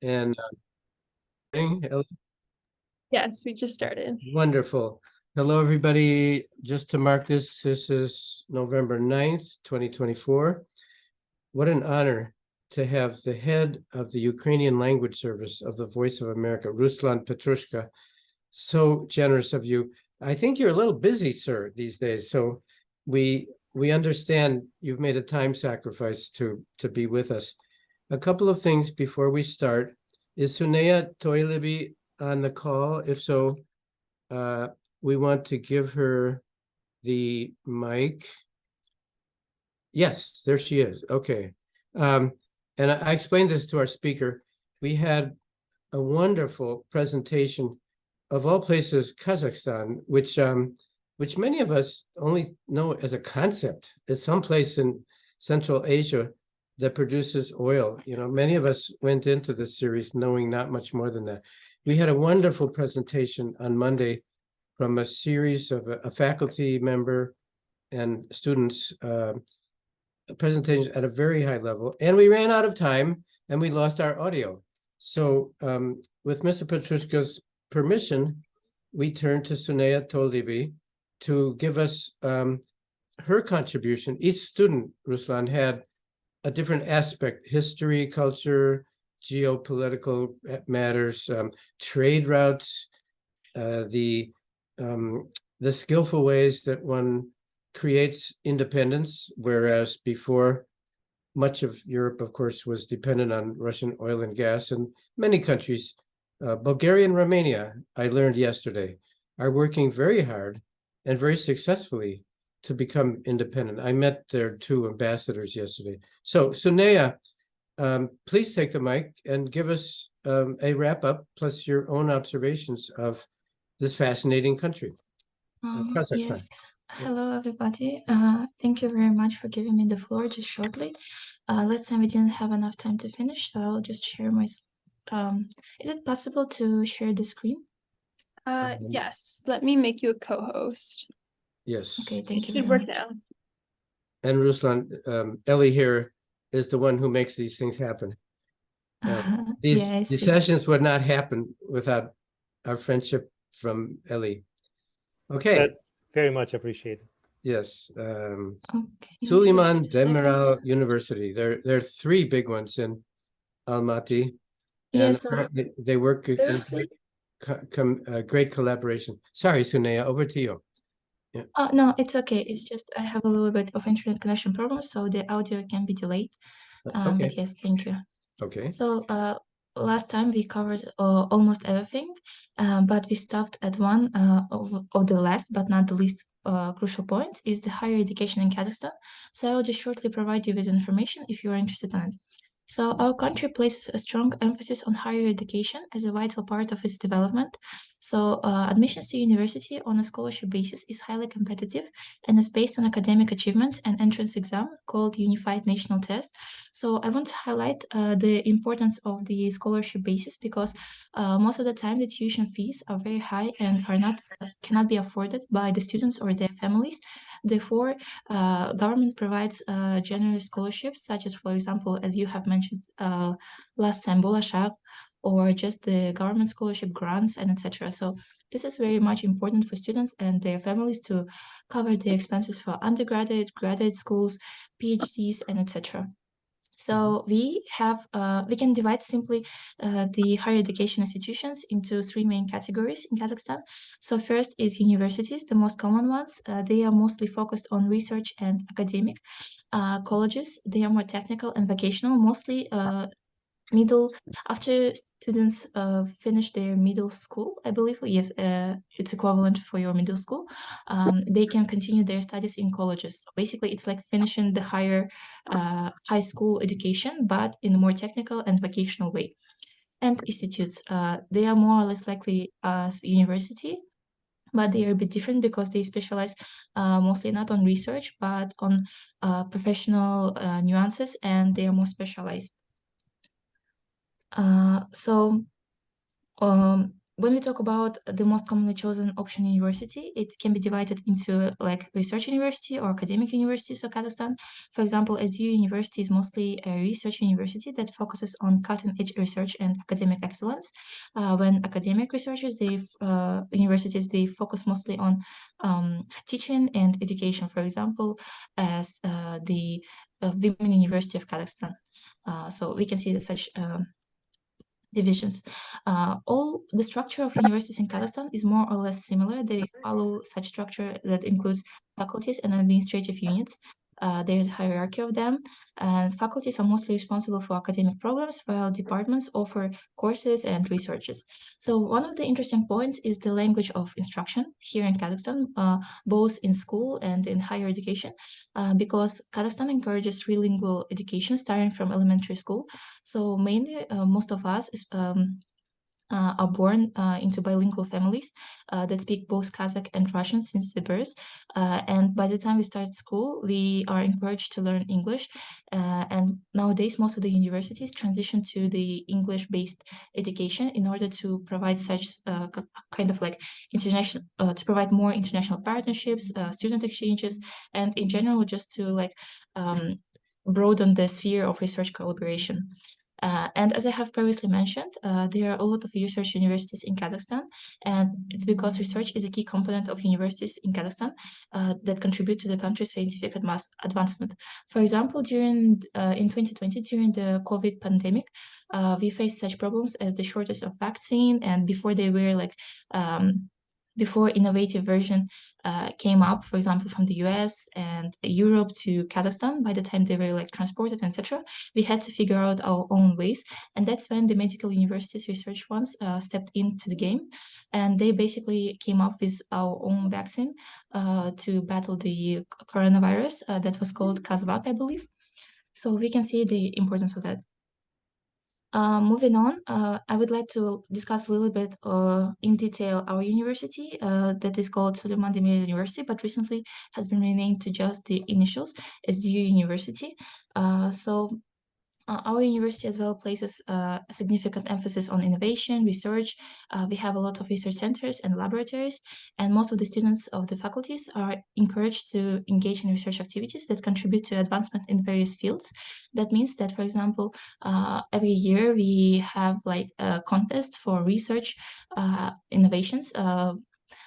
And Ellie? Yes, we just started. Wonderful. Hello, everybody. Just to mark this is November 9th, 2024. What an honor to have the head of the Ukrainian language service of the Voice of America, Ruslan Petrychka. So generous of you. I think you're a little busy, sir, these days. So we understand you've made a time sacrifice to be with us. A couple of things before we start. Is Suneya Toylibi on the call? If so, we want to give her the mic. Yes, there she is. Okay. And I explained this to our speaker. We had a wonderful presentation of all places, Kazakhstan, which many of us only know as a concept. It's someplace in Central Asia that produces oil. You know, many of us went into this series knowing not much more than that. We had a wonderful presentation on Monday from a series of a faculty member and students, presentations at a very high level. And we ran out of time and we lost our audio. So with Mr. Petrychka's permission, we turned to Suneya Toldibi to give us her contribution. Each student, Ruslan, had a different aspect: history, culture, geopolitical matters, trade routes, the skillful ways that one creates independence, whereas before much of Europe, of course, was dependent on Russian oil and gas, and many countries, Bulgaria and Romania, I learned yesterday, are working very hard and very successfully to become independent. I met their two ambassadors yesterday. So Suneya, please take the mic and give us a wrap up plus your own observations of this fascinating country, Kazakhstan. Yes. Hello, everybody. Thank you very much for giving me the floor just shortly. Last time we didn't have enough time to finish, so I'll just share my. Is it possible to share the screen? Yes, let me make you a co-host. Yes. Okay, It thank you should very work much. now. And Ruslan, Ellie here is the one who makes these things happen. Yeah, I These see. sessions would not happen without our friendship from Ellie. Okay. That's very much appreciated. Yes. Okay, so Suleiman just a second. Demirel University. There are three big ones in Almaty. Yeah, And so they work in firstly, great collaboration. Sorry, Suneya, over to you. no, it's okay. It's just I have a little bit of internet connection problem, so the audio can be delayed. Okay. But yes, thank you. Okay. So last time we covered almost everything, but we stopped at one of the last but not the least crucial points is the higher education in Kazakhstan. So I'll just shortly provide you with information if you are interested in it. So our country places a strong emphasis on higher education as a vital part of its development. So admissions to university on a scholarship basis is highly competitive and is based on academic achievements and entrance exam called Unified National Test. So I want to highlight the importance of the scholarship basis because most of the time the tuition fees are very high and are not cannot be afforded by the students or their families. Therefore, government provides generous scholarships, such as, for example, as you have mentioned last time, Bolashak, or just the government scholarship grants and etc. So this is very much important for students and their families to cover the expenses for undergraduate, graduate schools, PhDs, and etc. So we can divide simply the higher education institutions into three main categories in Kazakhstan. So first is universities, the most common ones. They are mostly focused on research and academic. Colleges, they are more technical and vocational, mostly middle after students finish their middle school, I believe. Yes, it's equivalent for your middle school. They can continue their studies in colleges. So basically it's like finishing the high school education but in a more technical and vocational way. And institutes, they are more or less likely as university, but they are a bit different because they specialize mostly not on research but on professional nuances, and they are more specialized. So when we talk about the most commonly chosen option university, it can be divided into like research university or academic universities of Kazakhstan. For example, SDU University is mostly a research university that focuses on cutting-edge research and academic excellence. When academic researchers, universities, they focus mostly on teaching and education. For example, as the Women University of Kazakhstan. So we can see such divisions. All the structure of universities in Kazakhstan is more or less similar. They follow such structure that includes faculties and administrative units. There is a hierarchy of them, and faculties are mostly responsible for academic programs, while departments offer courses and researches. So one of the interesting points is the language of instruction here in Kazakhstan, both in school and in higher education, because Kazakhstan encourages trilingual education starting from elementary school. So mainly, most of us are born into bilingual families that speak both Kazakh and Russian since the birth. And by the time we start school, we are encouraged to learn English. And nowadays, most of the universities transition to the English-based education in order to provide such kind of like international, to provide more international partnerships, student exchanges, and in general, just to like broaden the sphere of research collaboration. And as I have previously mentioned, there are a lot of research universities in Kazakhstan, and it's because research is a key component of universities in Kazakhstan that contribute to the country's scientific advancement. For example, in 2020, during the COVID pandemic, we faced such problems as the shortage of vaccine, and before they were like before innovative version came up, for example, from the US and Europe to Kazakhstan, by the time they were like transported, etc., we had to figure out our own ways. And that's when the medical universities research ones stepped into the game. And they basically came up with our own vaccine to battle the coronavirus that was called Kazvak, I believe. So we can see the importance of that. Moving on, I would like to discuss a little bit in detail our university that is called Suleiman Demirel University, but recently has been renamed to just the initials SDU University. Our university as well places a significant emphasis on innovation, research. We have a lot of research centers and laboratories, and most of the students of the faculties are encouraged to engage in research activities that contribute to advancement in various fields. That means that, for example, every year we have like a contest for research innovations.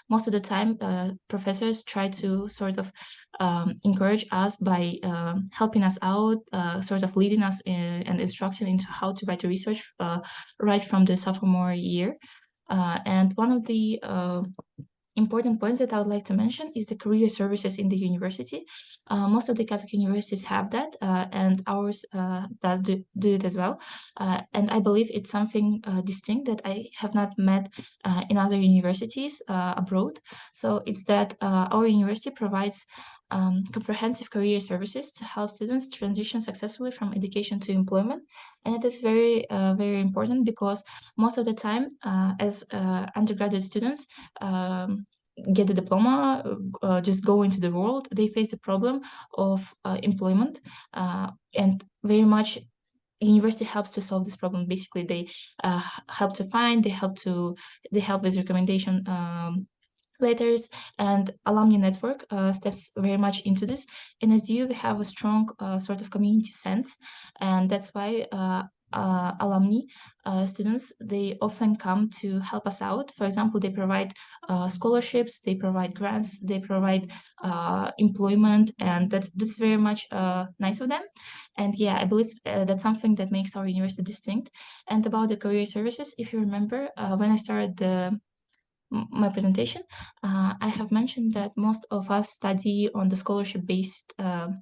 Most of the time, professors try to sort of encourage us by helping us out, sort of leading us and instruction into how to write a research right from the sophomore year. And one of the important points that I would like to mention is the career services in the university. Most of the Kazakh universities have that, and ours does do it as well. And I believe it's something distinct that I have not met in other universities abroad. So it's that our university provides comprehensive career services to help students transition successfully from education to employment. And it is very, very important because most of the time, as undergraduate students, get the diploma, just go into the world, they face the problem of employment, and very much university helps to solve this problem. Basically, they help to find, they help with recommendation letters, and alumni network steps very much into this. In SDU, we have a strong sort of community sense, and that's why alumni students, they often come to help us out. For example, they provide scholarships, they provide grants, they provide employment, and that's very much nice of them. And yeah, I believe that's something that makes our university distinct. And about the career services, if you remember, when I started my presentation, I have mentioned that most of us study on the scholarship based on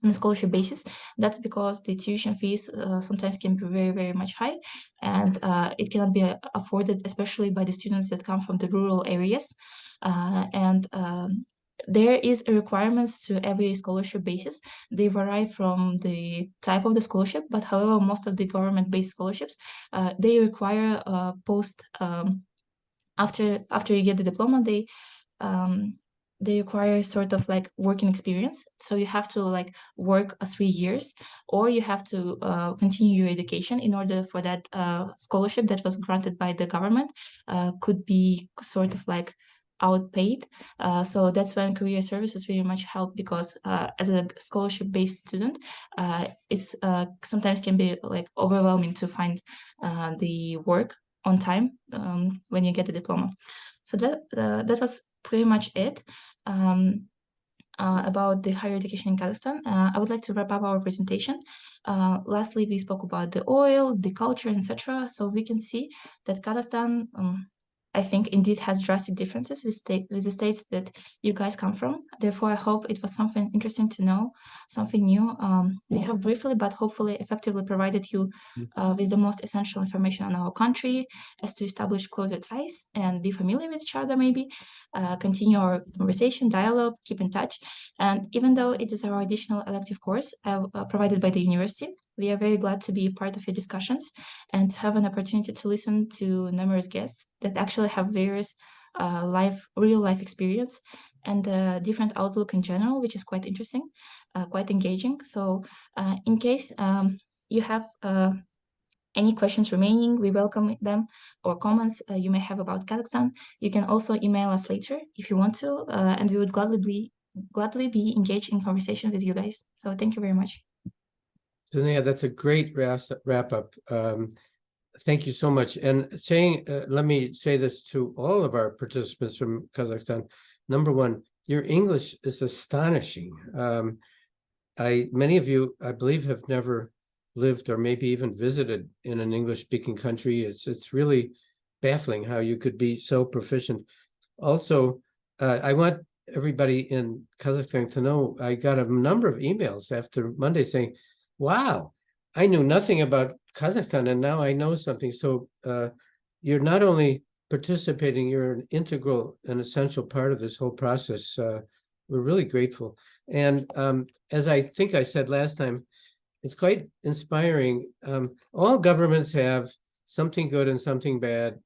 a scholarship basis. That's because the tuition fees sometimes can be very, very much high, and it cannot be afforded, especially by the students that come from the rural areas. There is a requirements to every scholarship basis. They vary from the type of the scholarship, but however, most of the government-based scholarships, they require post after you get the diploma, they they require sort of like working experience. So you have to like work 3 years, or you have to continue your education in order for that scholarship that was granted by the government could be sort of like outpaid. So that's when career services very much help, because as a scholarship-based student, it's sometimes can be like overwhelming to find the work on time when you get the diploma. So that was pretty much it about the higher education in Kazakhstan. I would like to wrap up our presentation. Lastly, we spoke about the oil, the culture, etc. So we can see that Kazakhstan, I think, indeed has drastic differences with the states that you guys come from. Therefore, I hope it was something interesting to know, something new. We have briefly but hopefully effectively provided you with the most essential information on our country, as to establish closer ties and be familiar with each other, maybe continue our conversation, dialogue, keep in touch. And even though it is our additional elective course provided by the university, we are very glad to be part of your discussions and to have an opportunity to listen to numerous guests that actually have various real life experience and different outlook in general, which is quite interesting, quite engaging. So in case you have any questions remaining, we welcome them, or comments you may have about Kazakhstan, you can also email us later if you want to, and we would gladly be engaged in conversation with you guys. So thank you very much. So yeah, that's a great wrap up. Thank you so much. And let me say this to all of our participants from Kazakhstan. Number one, your English is astonishing. Many of you, I believe, have never lived or maybe even visited in an English-speaking country. It's really baffling how you could be so proficient. Also, I want everybody in Kazakhstan to know I got a number of emails after Monday saying, wow, I knew nothing about Kazakhstan and now I know something. So you're not only participating, you're an integral and essential part of this whole process. We're really grateful. And as I think I said last time, it's quite inspiring. All governments have something good and something bad.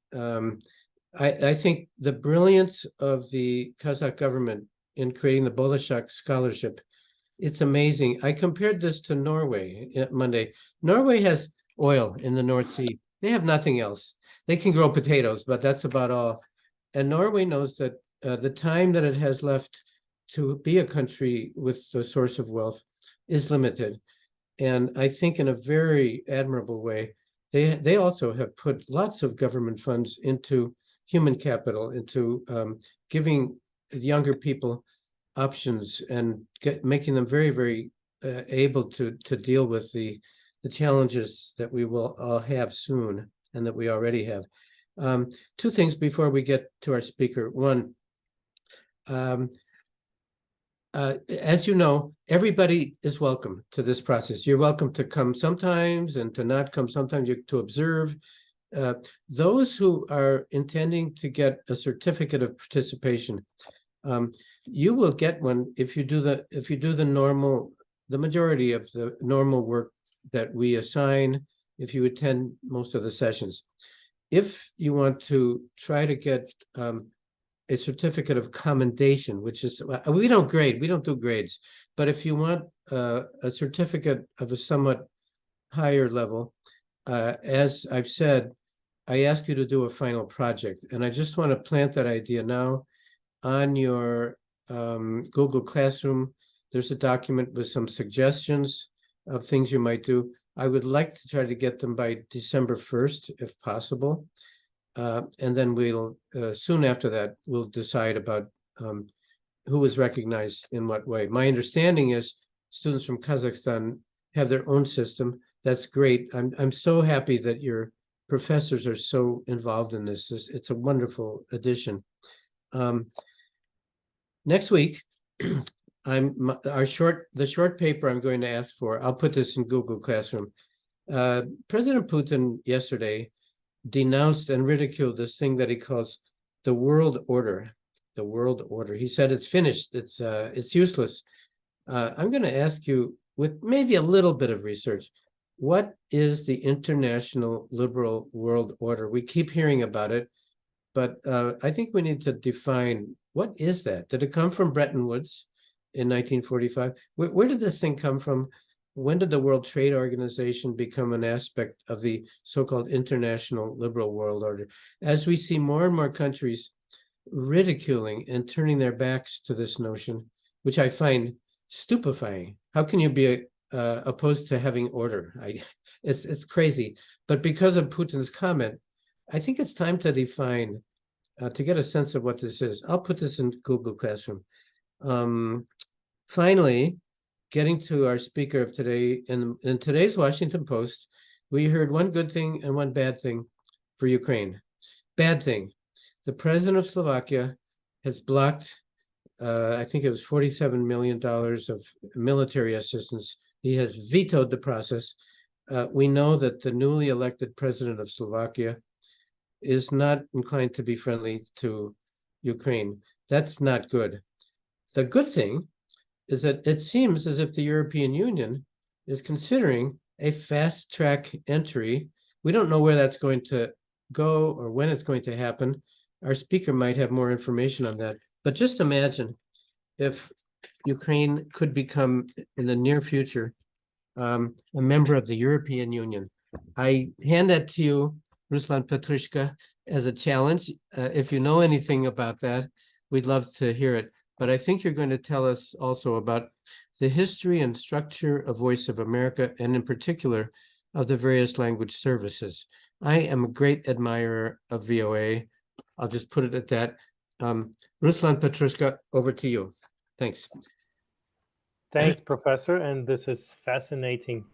I think the brilliance of the Kazakh government in creating the Bolshak Scholarship, it's amazing. I compared this to Norway Monday. Norway has oil in the North Sea. They have nothing else. They can grow potatoes, but that's about all. And Norway knows that the time that it has left to be a country with the source of wealth is limited. And I think in a very admirable way, they also have put lots of government funds into human capital, into giving younger people options and making them very, very able to deal with the challenges that we will all have soon and that we already have. Two things before we get to our speaker. One, as you know, everybody is welcome to this process. You're welcome to come sometimes and to not come sometimes, to observe. Those who are intending to get a certificate of participation, you will get one if you do the majority of the normal work that we assign, if you attend most of the sessions. If you want to try to get a certificate of commendation, which is, we don't do grades, but if you want a certificate of a somewhat higher level, as I've said, I ask you to do a final project. And I just want to plant that idea now on your Google Classroom. There's a document with some suggestions of things you might do. I would like to try to get them by December 1st, if possible. And then we'll, soon after that, we'll decide about who is recognized in what way. My understanding is students from Kazakhstan have their own system. That's great. I'm so happy that your professors are so involved in this. It's a wonderful addition. Next week, the short paper I'm going to ask for, I'll put this in Google Classroom. President Putin yesterday denounced and ridiculed this thing that he calls the world order. The world order. He said it's finished. It's useless. I'm going to ask you, with maybe a little bit of research, what is the international liberal world order? We keep hearing about it. but I think we need to define, what is that? Did it come from Bretton Woods in 1945? Where did this thing come from? When did the World Trade Organization become an aspect of the so-called international liberal world order? As we see more and more countries ridiculing and turning their backs to this notion, which I find stupefying. How can you be opposed to having order? It's crazy. But because of Putin's comment, I think it's time to define, to get a sense of what this is. I'll put this in Google Classroom. Finally, getting to our speaker of today, in today's Washington Post, we heard one good thing and one bad thing for Ukraine. Bad thing, the president of Slovakia has blocked, I think it was $47 million of military assistance. He has vetoed the process. We know that the newly elected president of Slovakia is not inclined to be friendly to Ukraine. That's not good. The good thing is that it seems as if the European Union is considering a fast-track entry. We don't know where that's going to go or when it's going to happen. Our speaker might have more information on that. But just imagine if Ukraine could become, in the near future, a member of the European Union. I hand that to you, Ruslan, Petrychka, as a challenge. If you know anything about that, we'd love to hear it. But I think you're going to tell us also about the history and structure of Voice of America, and in particular, of the various language services. I am a great admirer of VOA. I'll just put it at that. Ruslan, Petrychka, over to you. Thanks. Thanks, Professor. And this is fascinating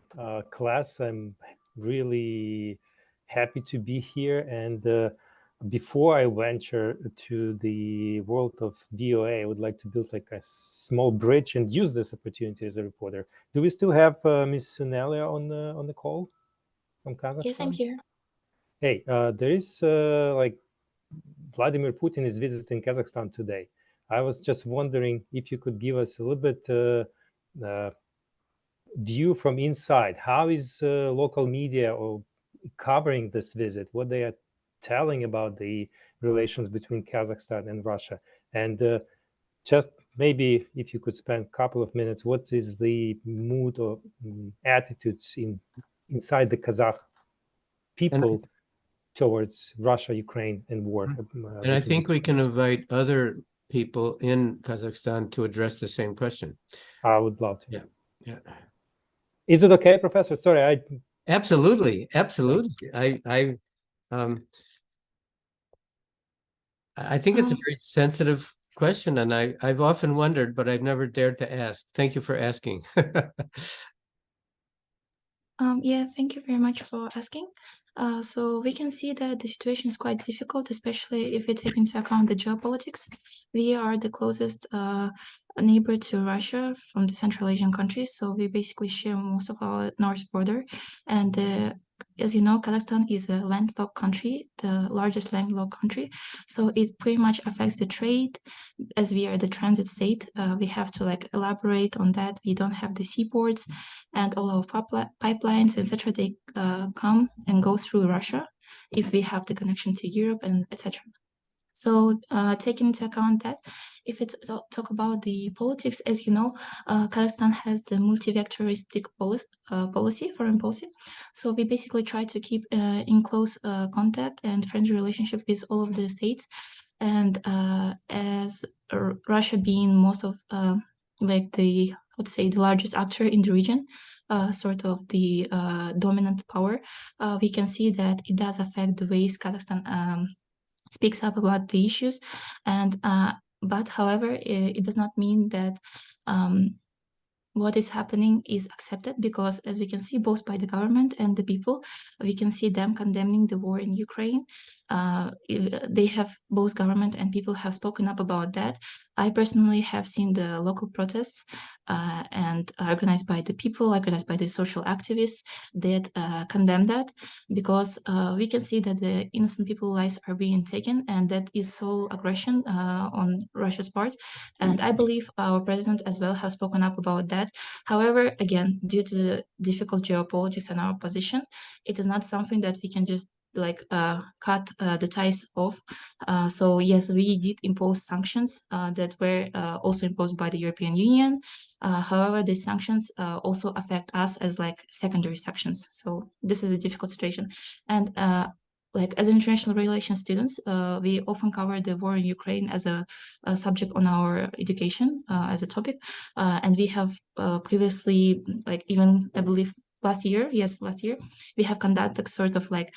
class. I'm really happy to be here. And before I venture to the world of VOA, I would like to build like a small bridge and use this opportunity as a reporter. Do we still have Ms. Sunelia on the call from Kazakhstan? Yes, I'm here. Hey, there is like Vladimir Putin is visiting Kazakhstan today. I was just wondering if you could give us a little bit view from inside. How is local media or covering this visit? What they are telling about the relations between Kazakhstan and Russia? And just maybe if you could spend a couple of minutes, what is the mood or attitudes inside the Kazakh people towards Russia, Ukraine, and war? And I think we can invite other people in Kazakhstan to address the same question. I would love to. Yeah. Is it okay, Professor? Sorry, Absolutely. I think it's a very sensitive question, and I've often wondered, but I've never dared to ask. Thank you for asking. Yeah, thank you very much for asking. So we can see that the situation is quite difficult, especially if we take into account the geopolitics. We are the closest neighbor to Russia from the Central Asian countries, so we basically share most of our north border. And as you know, Kazakhstan is a landlocked country, the largest landlocked country. So it pretty much affects the trade. As we are the transit state, we have to like elaborate on that. We don't have the seaports, and all our pipelines, etc. They come and go through Russia if we have the connection to Europe and etc. So taking into account that, if it's talk about the politics, as you know, Kazakhstan has the multi-vectoristic policy, foreign policy. So we basically try to keep in close contact and friendly relationship with all of the states. And as Russia being most of like the, I would say, the largest actor in the region, sort of the dominant power, we can see that it does affect the ways Kazakhstan speaks up about the issues. And but however, it does not mean that what is happening is accepted, because as we can see both by the government and the people, we can see them condemning the war in Ukraine. They have, both government and people have spoken up about that. I personally have seen the local protests and organized by the people, organized by the social activists that condemn that, because we can see that the innocent people's lives are being taken, and that is sole aggression on Russia's part. And I believe our president as well has spoken up about that. However, again, due to the difficult geopolitics and our position, it is not something that we can just like cut the ties off. So yes, we did impose sanctions that were also imposed by the European Union. However, these sanctions also affect us as like secondary sanctions. So this is a difficult situation. And like as international relations students, we often cover the war in Ukraine as a subject on our education as a topic. And we have previously, like even I believe last year, we have conducted sort of like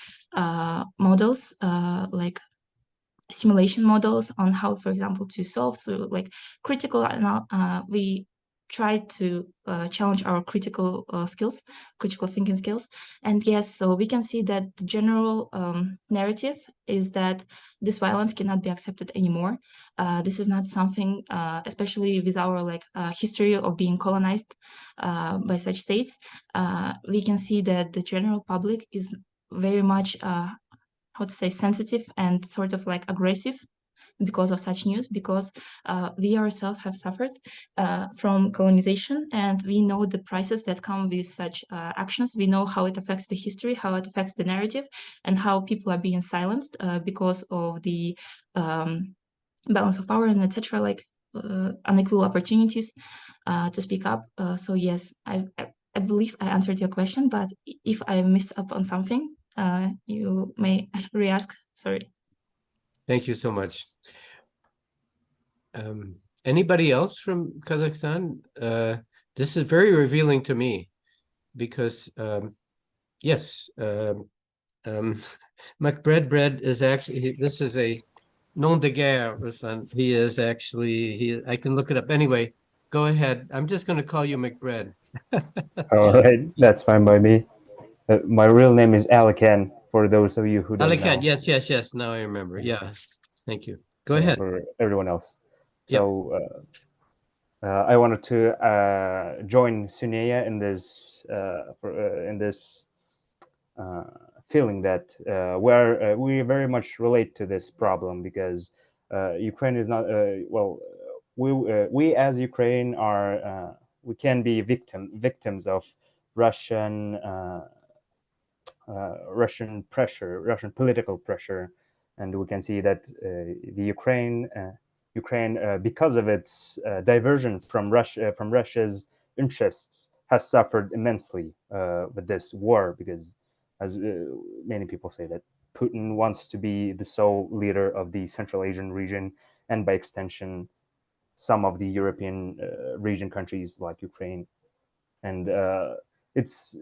models, like simulation models on how, for example, to solve. So like we tried to challenge our critical skills, critical thinking skills. And yes, so we can see that the general narrative is that this violence cannot be accepted anymore. This is not something, especially with our like history of being colonized by such states. We can see that the general public is very much how to say sensitive and sort of like aggressive because of such news, because we ourselves have suffered from colonization, and we know the prices that come with such actions. We know how it affects the history, how it affects the narrative, and how people are being silenced because of the balance of power and etc. Like unequal opportunities to speak up. So yes, I believe I answered your question, but if I missed up on something, you may re-ask. Sorry. Thank you so much. Anybody else from Kazakhstan? This is very revealing to me because, yes, McBread is actually, this is a nom de guerre, Ruslan. He is actually, I can look it up. Anyway, go ahead. I'm just going to call you McBread. All right, that's fine by me. My real name is Alican, for those of you who don't know. Alican, yes. Now I remember. Yeah, thank you. Go ahead. For everyone else. Yep. So I wanted to join Suneya in this feeling that we very much relate to this problem, because Ukraine is not we as Ukraine are we can be victims of Russian pressure, Russian political pressure, and we can see that the Ukraine, because of its diversion from Russia's interests, has suffered immensely with this war, because, as many people say, that Putin wants to be the sole leader of the Central Asian region, and by extension, some of the European region countries like Ukraine. And it's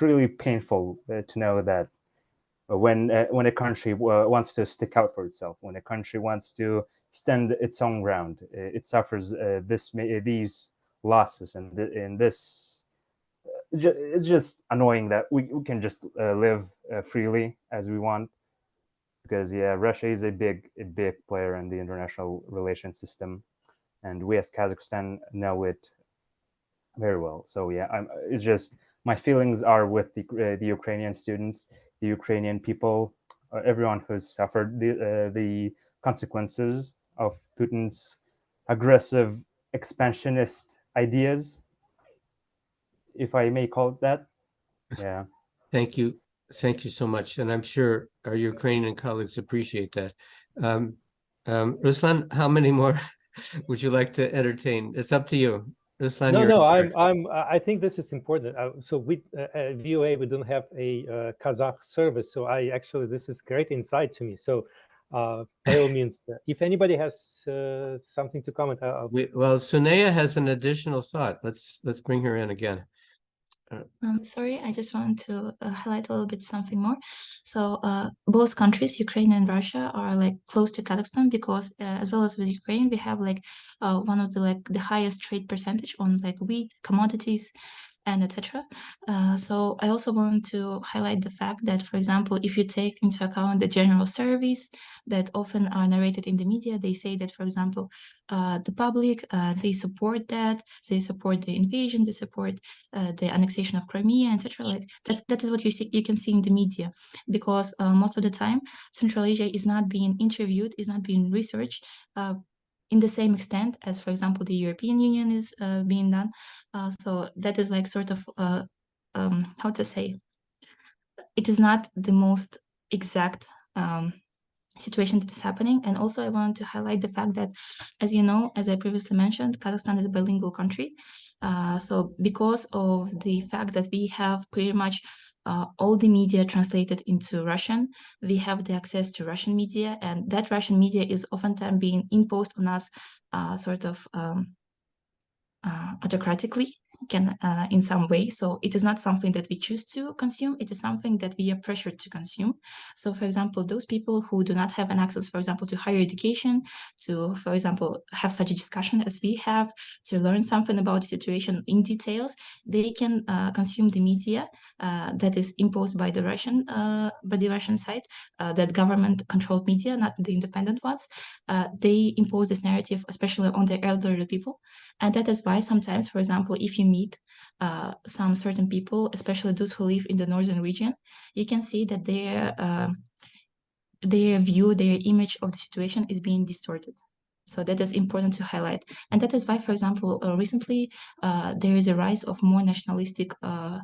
really painful to know that when a country wants to stick out for itself, when a country wants to stand its own ground, it suffers these losses, and this it's just annoying that we can just live freely as we want, because Russia is a big player in the international relations system, and we as Kazakhstan know it very well. So it's just, my feelings are with the Ukrainian students, the Ukrainian people, everyone who's suffered the consequences of Putin's aggressive expansionist ideas, if I may call it that. Yeah. Thank you so much, and I'm sure our Ukrainian colleagues appreciate that. Ruslan, how many more would you like to entertain? It's up to you. Ruslan, I think this is important. So we at VOA, we don't have a Kazakh service, so this is great insight to me. So by all means, if anybody has something to comment, well, Suneya has an additional thought. Let's bring her in again. Sorry, I just want to highlight a little bit something more. So both countries, Ukraine and Russia, are like close to Kazakhstan, because as well as with Ukraine, we have like one of the highest trade percentage on like wheat, commodities, and etc. So I also want to highlight the fact that, for example, if you take into account the general surveys that often are narrated in the media, they say that, for example, the public, they support that, they support the invasion, they support the annexation of Crimea, etc. Like that is what you can see in the media, because most of the time Central Asia is not being interviewed, is not being researched in the same extent as, for example, the European Union is being done. So that is like sort of how to say, it is not the most exact situation that is happening. And also I wanted to highlight the fact that, as you know, as I previously mentioned, Kazakhstan is a bilingual country. So because of the fact that we have pretty much all the media translated into Russian, we have the access to Russian media, and that Russian media is oftentimes being imposed on us sort of autocratically, in some way. So it is not something that we choose to consume, it is something that we are pressured to consume. So for example, those people who do not have an access, for example, to higher education, to, for example, have such a discussion as we have, to learn something about the situation in details, they can consume the media that is imposed by the Russian side, that government controlled media, not the independent ones. They impose this narrative, especially on the elderly people. And that is why sometimes, for example, if you meet some certain people, especially those who live in the northern region, you can see that their view, their image of the situation is being distorted. So that is important to highlight. And that is why, for example, recently there is a rise of more nationalistic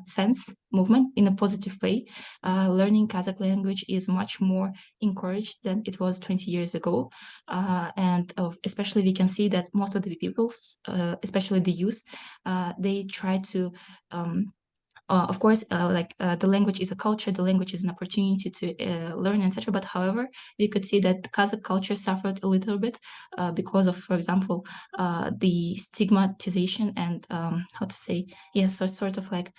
sense movement in a positive way. Learning Kazakh language is much more encouraged than it was 20 years ago. And especially we can see that most of the people, especially the youth, they try to of course, the language is a culture, the language is an opportunity to learn, etc. But however, we could see that Kazakh culture suffered a little bit because of, for example, the stigmatization and how to say, yes, so sort of like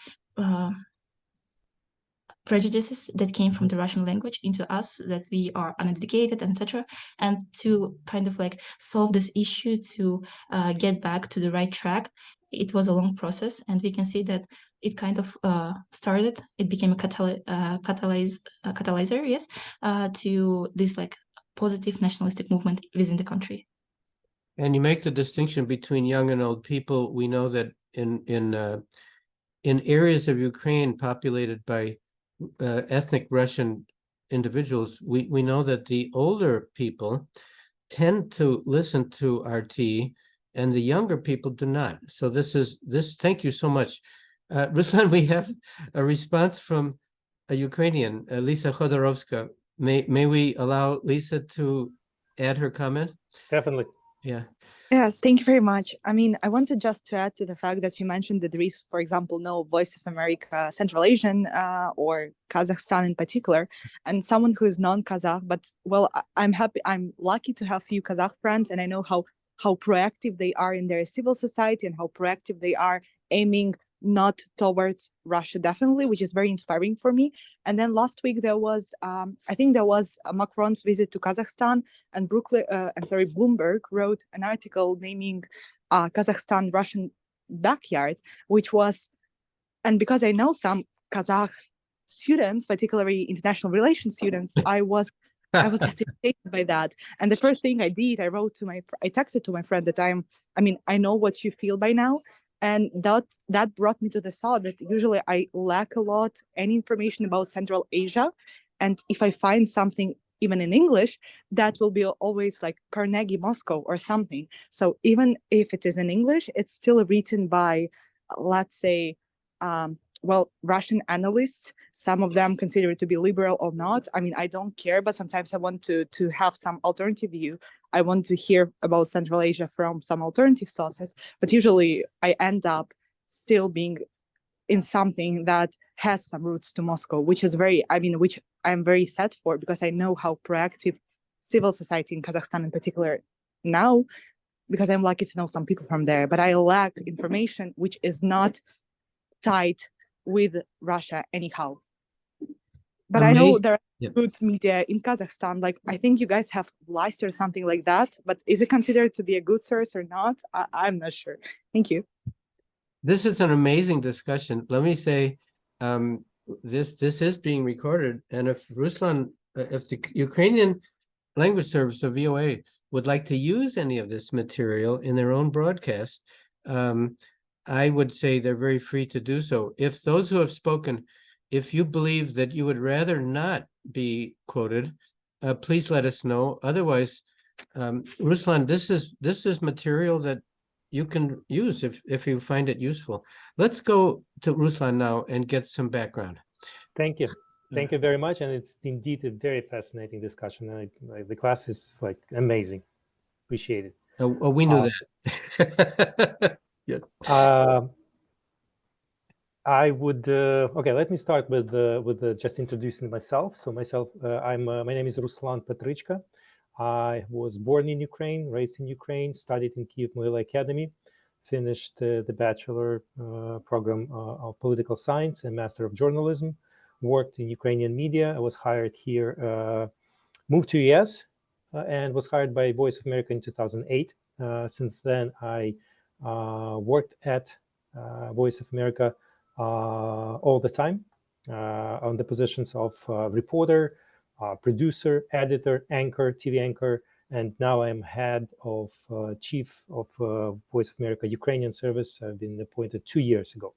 prejudices that came from the Russian language into us, that we are uneducated, etc. And to kind of like solve this issue, to get back to the right track, it was a long process, and we can see that it kind of started. It became a catalyzer, yes, to this like positive nationalistic movement within the country. And you make the distinction between young and old people. We know that in areas of Ukraine populated by ethnic Russian individuals, we know that the older people tend to listen to RT and the younger people do not. So thank you so much. Ruslan, we have a response from a Ukrainian, Lisa Khodorovska. May we allow Lisa to add her comment? Definitely. Yeah. Yeah, thank you very much. I mean, I wanted just to add to the fact that you mentioned that there is, for example, no Voice of America Central Asian or Kazakhstan in particular, and someone who is non-Kazakh. But well, I'm lucky to have few Kazakh friends, and I know how proactive they are in their civil society and how proactive they are aiming not towards Russia, definitely, which is very inspiring for me. And then last week there was, I think there was Macron's visit to Kazakhstan, and Bloomberg wrote an article naming Kazakhstan Russian backyard, which was, and because I know some Kazakh students, particularly international relations students, I was just irritated by that. And the first thing I did, I texted to my friend that I know what you feel by now. And that brought me to the thought that usually I lack a lot any information about Central Asia. And if I find something even in English, that will be always like Carnegie Moscow or something. So even if it is in English, it's still written by, let's say, Russian analysts. Some of them consider it to be liberal or not. I mean, I don't care, but sometimes I want to have some alternative view. I want to hear about Central Asia from some alternative sources, but usually I end up still being in something that has some roots to Moscow, which I'm very sad for, because I know how proactive civil society in Kazakhstan in particular now, because I'm lucky to know some people from there, but I lack information which is not tied with Russia anyhow. But I know there are good media in Kazakhstan. Like, I think you guys have Vlast or something like that, but is it considered to be a good source or not? I'm not sure. Thank you. This is an amazing discussion. Let me say, this is being recorded, and if Ruslan, if the Ukrainian language service of VOA would like to use any of this material in their own broadcast, I would say they're very free to do so. If those who have spoken, if you believe that you would rather not be quoted, please let us know. Otherwise, Ruslan, this is material that you can use if you find it useful. Let's go to Ruslan now and get some background. Thank you. Thank you very much, and it's indeed a very fascinating discussion. The class is like amazing. Appreciate it. Oh, we knew that. Yeah. I would okay. Let me start with just introducing myself. So myself, my name is Ruslan Petrychka. I was born in Ukraine, raised in Ukraine, studied in Kyiv Mohyla Academy, finished the bachelor program of political science and master of journalism. Worked in Ukrainian media. I was hired here. Moved to US and was hired by Voice of America in 2008. Since then, I worked at Voice of America all the time on the positions of reporter, producer, editor, anchor, TV anchor, and now I'm head of chief of Voice of America Ukrainian service. I've been appointed 2 years ago.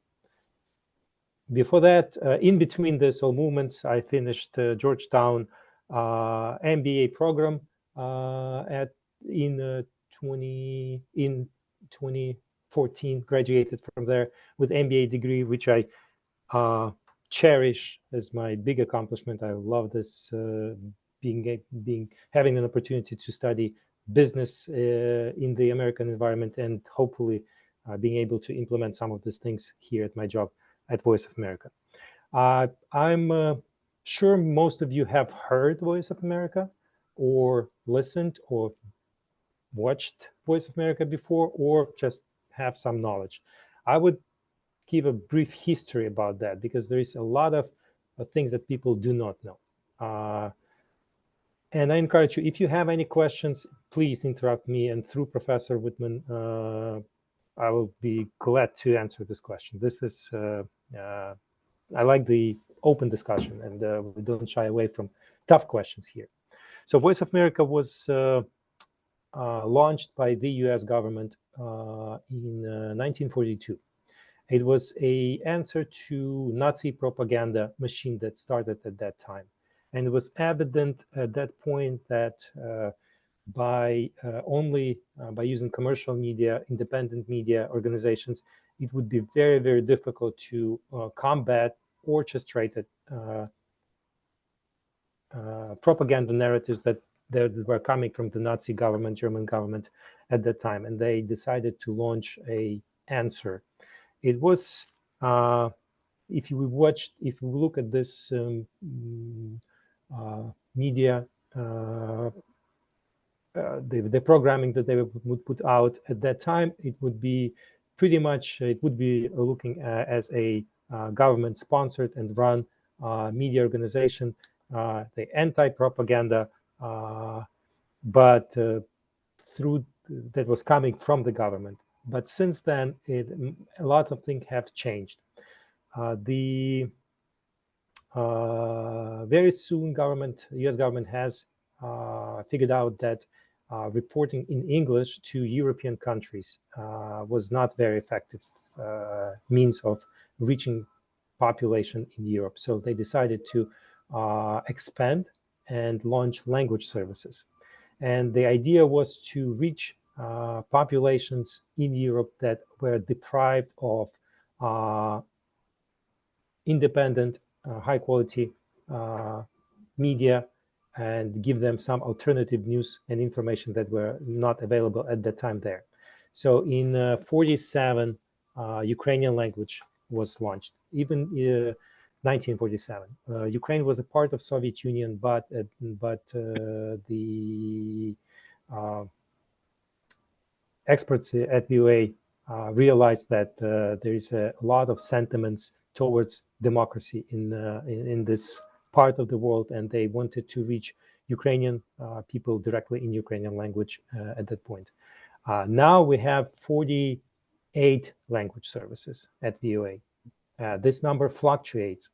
Before that, in between this all movements, I finished Georgetown MBA program in 2014. Graduated from there with MBA degree, which I cherish as my big accomplishment. I love this having an opportunity to study business in the American environment, and hopefully being able to implement some of these things here at my job at Voice of America. I'm sure most of you have heard Voice of America or listened or watched Voice of America before, or just have some knowledge. I would give a brief history about that because there is a lot of things that people do not know. And I encourage you, if you have any questions, please interrupt me, and through Professor Whitman, I will be glad to answer this question. This is, I like the open discussion, and we don't shy away from tough questions here. So Voice of America was launched by the US government in 1942. It was an answer to Nazi propaganda machine that started at that time. And it was evident at that point that by using commercial media, independent media organizations, it would be very, very difficult to combat orchestrated propaganda narratives that were coming from the Nazi government, German government at that time. And they decided to launch an answer. It was, if you look at this media, the programming that they would put out at that time, it would be pretty much, it would be looking as a government-sponsored and run media organization, the anti-propaganda, but through that was coming from the government. But since then, a lot of things have changed. Very soon, U.S. government has figured out that reporting in English to European countries was not very effective means of reaching population in Europe. So they decided to expand and launch language services. And the idea was to reach populations in Europe that were deprived of independent, high-quality media, and give them some alternative news and information that were not available at that time there. So in 47, Ukrainian language was launched. Even 1947, Ukraine was a part of Soviet Union, but the experts at VOA realized that there is a lot of sentiments towards democracy in this part of the world, and they wanted to reach Ukrainian people directly in Ukrainian language at that point. Now we have 48 language services at VOA. This number fluctuates.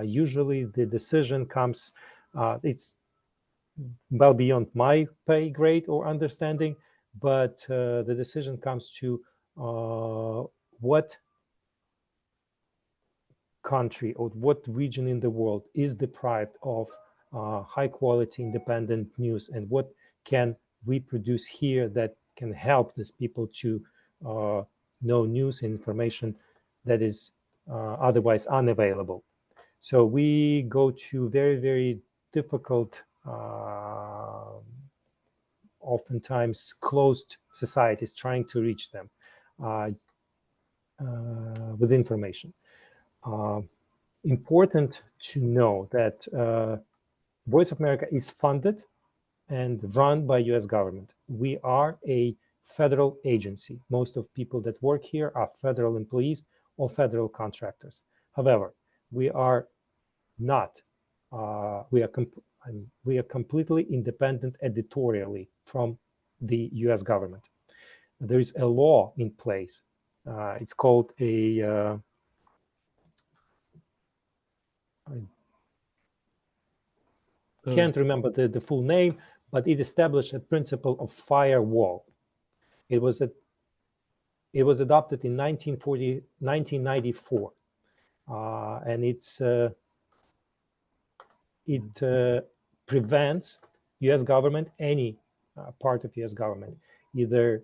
Usually the decision comes, it's well beyond my pay grade or understanding, but the decision comes to what country or what region in the world is deprived of high quality independent news, and what can we produce here that can help these people to know news and information that is otherwise unavailable. So we go to very, very difficult, oftentimes closed societies trying to reach them with information. Important to know that Voice of America is funded and run by US government. We are a federal agency. Most of people that work here are federal employees or federal contractors. However, we are not. We are completely independent editorially from the US government. There is a law in place. It's called a I can't remember the full name, but it established a principle of firewall. It was adopted in 1994, and it prevents U.S. government, any part of U.S. government, either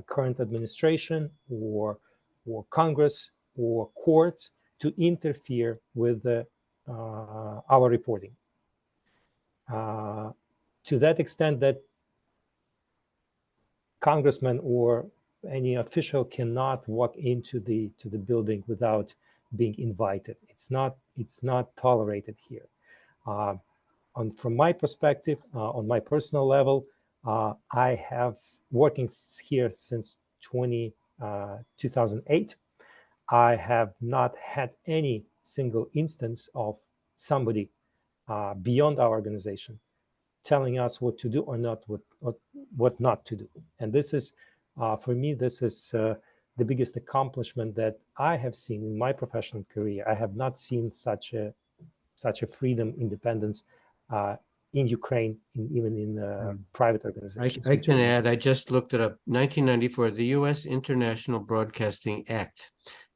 current administration or Congress or courts, to interfere with our reporting. To that extent that congressman or any official cannot walk into the building without being invited. It's not tolerated here. From my perspective, on my personal level, I have working here since 2008. I have not had any single instance of somebody beyond our organization telling us what to do or not, what not to do. And this is, for me, this is the biggest accomplishment that I have seen in my professional career. I have not seen such a freedom, independence in Ukraine, even in private organizations. I can add, I just looked it up, 1994, the U.S. International Broadcasting Act,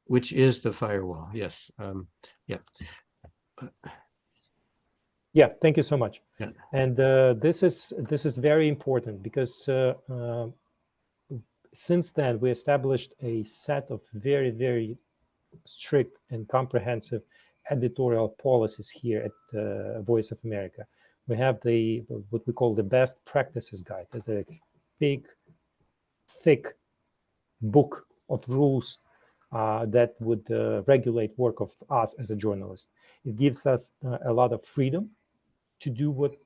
which is the firewall. Yes. Yeah. Yeah, thank you so much. Yeah. And this is very important because since then we established a set of very, very strict and comprehensive editorial policies here at Voice of America. We have what we call the best practices guide, the big, thick book of rules that would regulate work of us as a journalist. It gives us a lot of freedom to do what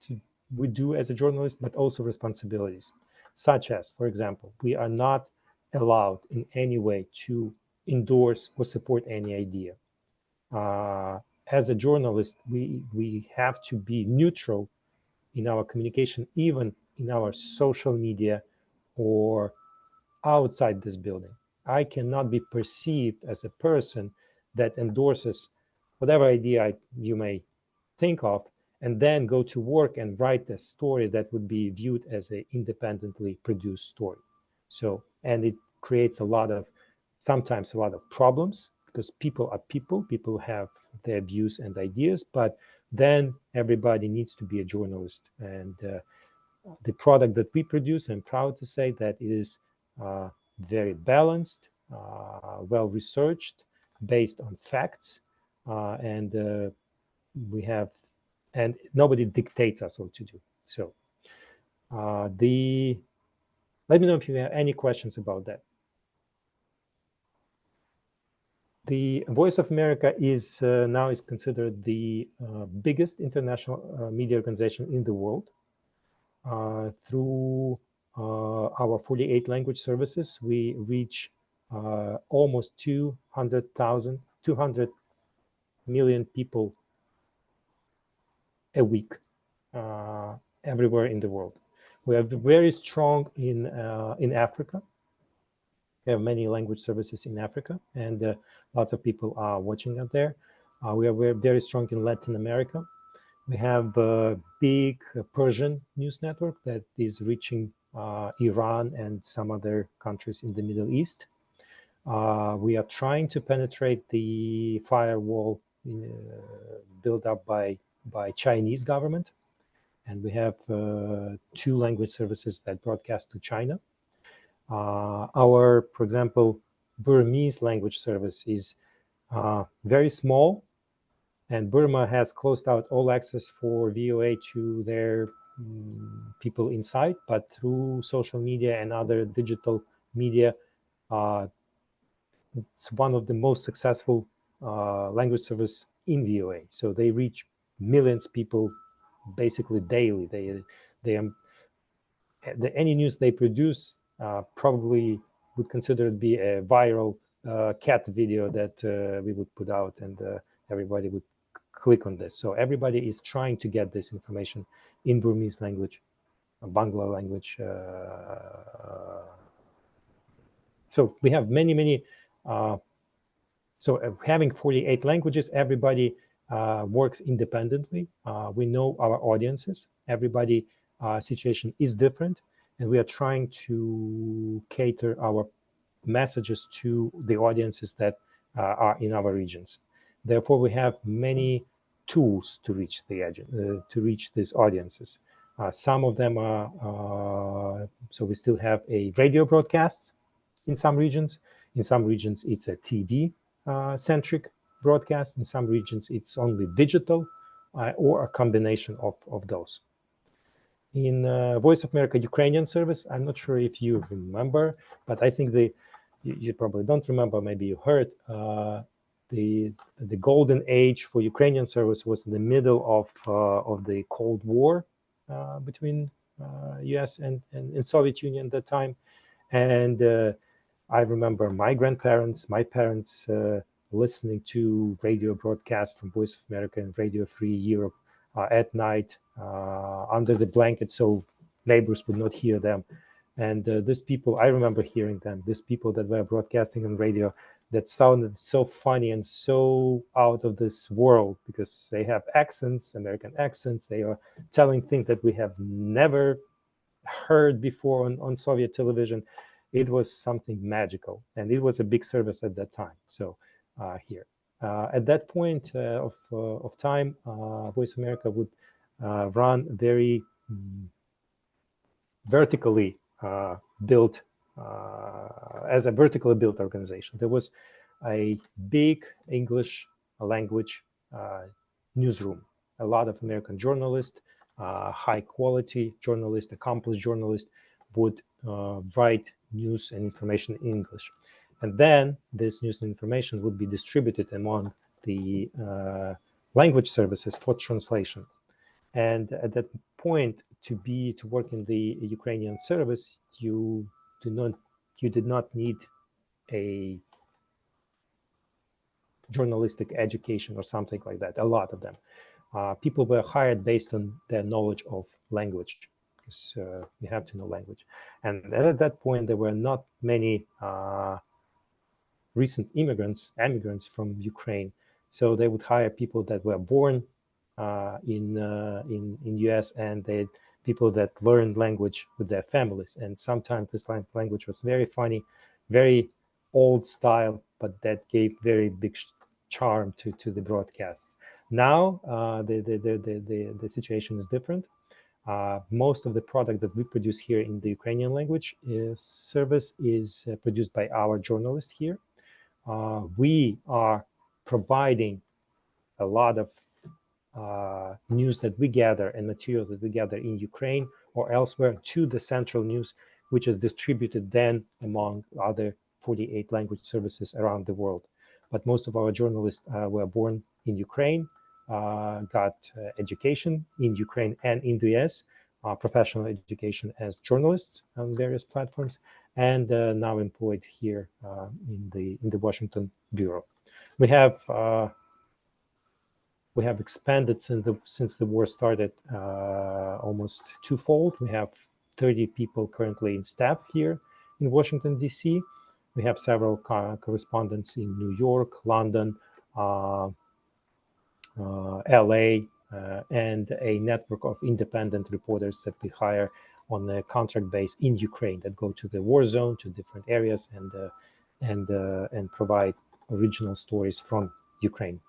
we do as a journalist, but also responsibilities, such as, for example, we are not allowed in any way to endorse or support any idea. As a journalist, we have to be neutral in our communication, even in our social media or outside this building. I cannot be perceived as a person that endorses whatever idea you may think of, and then go to work and write a story that would be viewed as an independently produced story. So, and it creates sometimes a lot of problems, because people are people have their views and ideas, but then everybody needs to be a journalist. And the product that we produce, I'm proud to say that it is very balanced, well researched, based on facts, and nobody dictates us what to do. So let me know if you have any questions about that. The Voice of America is now considered the biggest international media organization in the world. Through our 48 language services, we reach almost 200 million people a week everywhere in the world. We are very strong in Africa. We have many language services in Africa, and lots of people are watching out there. We are very strong in Latin America. We have a big Persian news network that is reaching Iran and some other countries in the Middle East. We are trying to penetrate the firewall built up by Chinese government. And we have 2 language services that broadcast to China. For example, Burmese language service is very small, And Burma has closed out all access for VOA to their people inside, but through social media and other digital media, it's one of the most successful language service in VOA. So they reach millions of people basically daily. Any news they produce probably would consider it be a viral cat video that we would put out, and everybody would click on this. So everybody is trying to get this information in Burmese language, Bangla language. So we have many. So having 48 languages, everybody works independently. We know our audiences. Everybody situation is different, and we are trying to cater our messages to the audiences that are in our regions. Therefore, we have many tools to reach these audiences. Some of them are so we still have a radio broadcasts in some regions. In some regions, it's a TV centric broadcast. In some regions, it's only digital or a combination of those. In Voice of America Ukrainian service, I'm not sure if you remember, but I think you probably don't remember, maybe you heard, the golden age for Ukrainian service was in the middle of the Cold War between US and Soviet Union at that time. And I remember my grandparents, my parents listening to radio broadcasts from Voice of America and Radio Free Europe at night under the blanket, so neighbors would not hear them. And these people, I remember hearing them, these people that were broadcasting on radio that sounded so funny and so out of this world, because they have accents, American accents. They are telling things that we have never heard before on Soviet television. It was something magical, and it was a big service at that time. So here, at that point of time, Voice of America would run very vertically built, as a vertically built organization. There was a big English language newsroom. A lot of American journalists, high quality journalists, accomplished journalists would write news and information in English. And then this news and information would be distributed among the language services for translation. And at that point, to work in the Ukrainian service, you did not need a journalistic education or something like that. A lot of them. People were hired based on their knowledge of language, because you have to know language. And at that point, there were not many recent immigrants from Ukraine. So they would hire people that were born in US, and they people that learned language with their families. And sometimes this language was very funny, very old style, but that gave very big charm to the broadcasts. Now the situation is different. Most of the product that we produce here in the Ukrainian language service is produced by our journalists here. We are providing a lot of news that we gather and materials that we gather in Ukraine or elsewhere to the central news, which is distributed then among other 48 language services around the world. But most of our journalists were born in Ukraine, got education in Ukraine and in the US, professional education as journalists on various platforms, and now employed here in the Washington bureau. We have expanded since the war started almost twofold. We have 30 people currently in staff here in Washington, D.C. We have several correspondents in New York, London, LA, and a network of independent reporters that we hire on a contract base in Ukraine that go to the war zone, to different areas, and provide original stories from Ukraine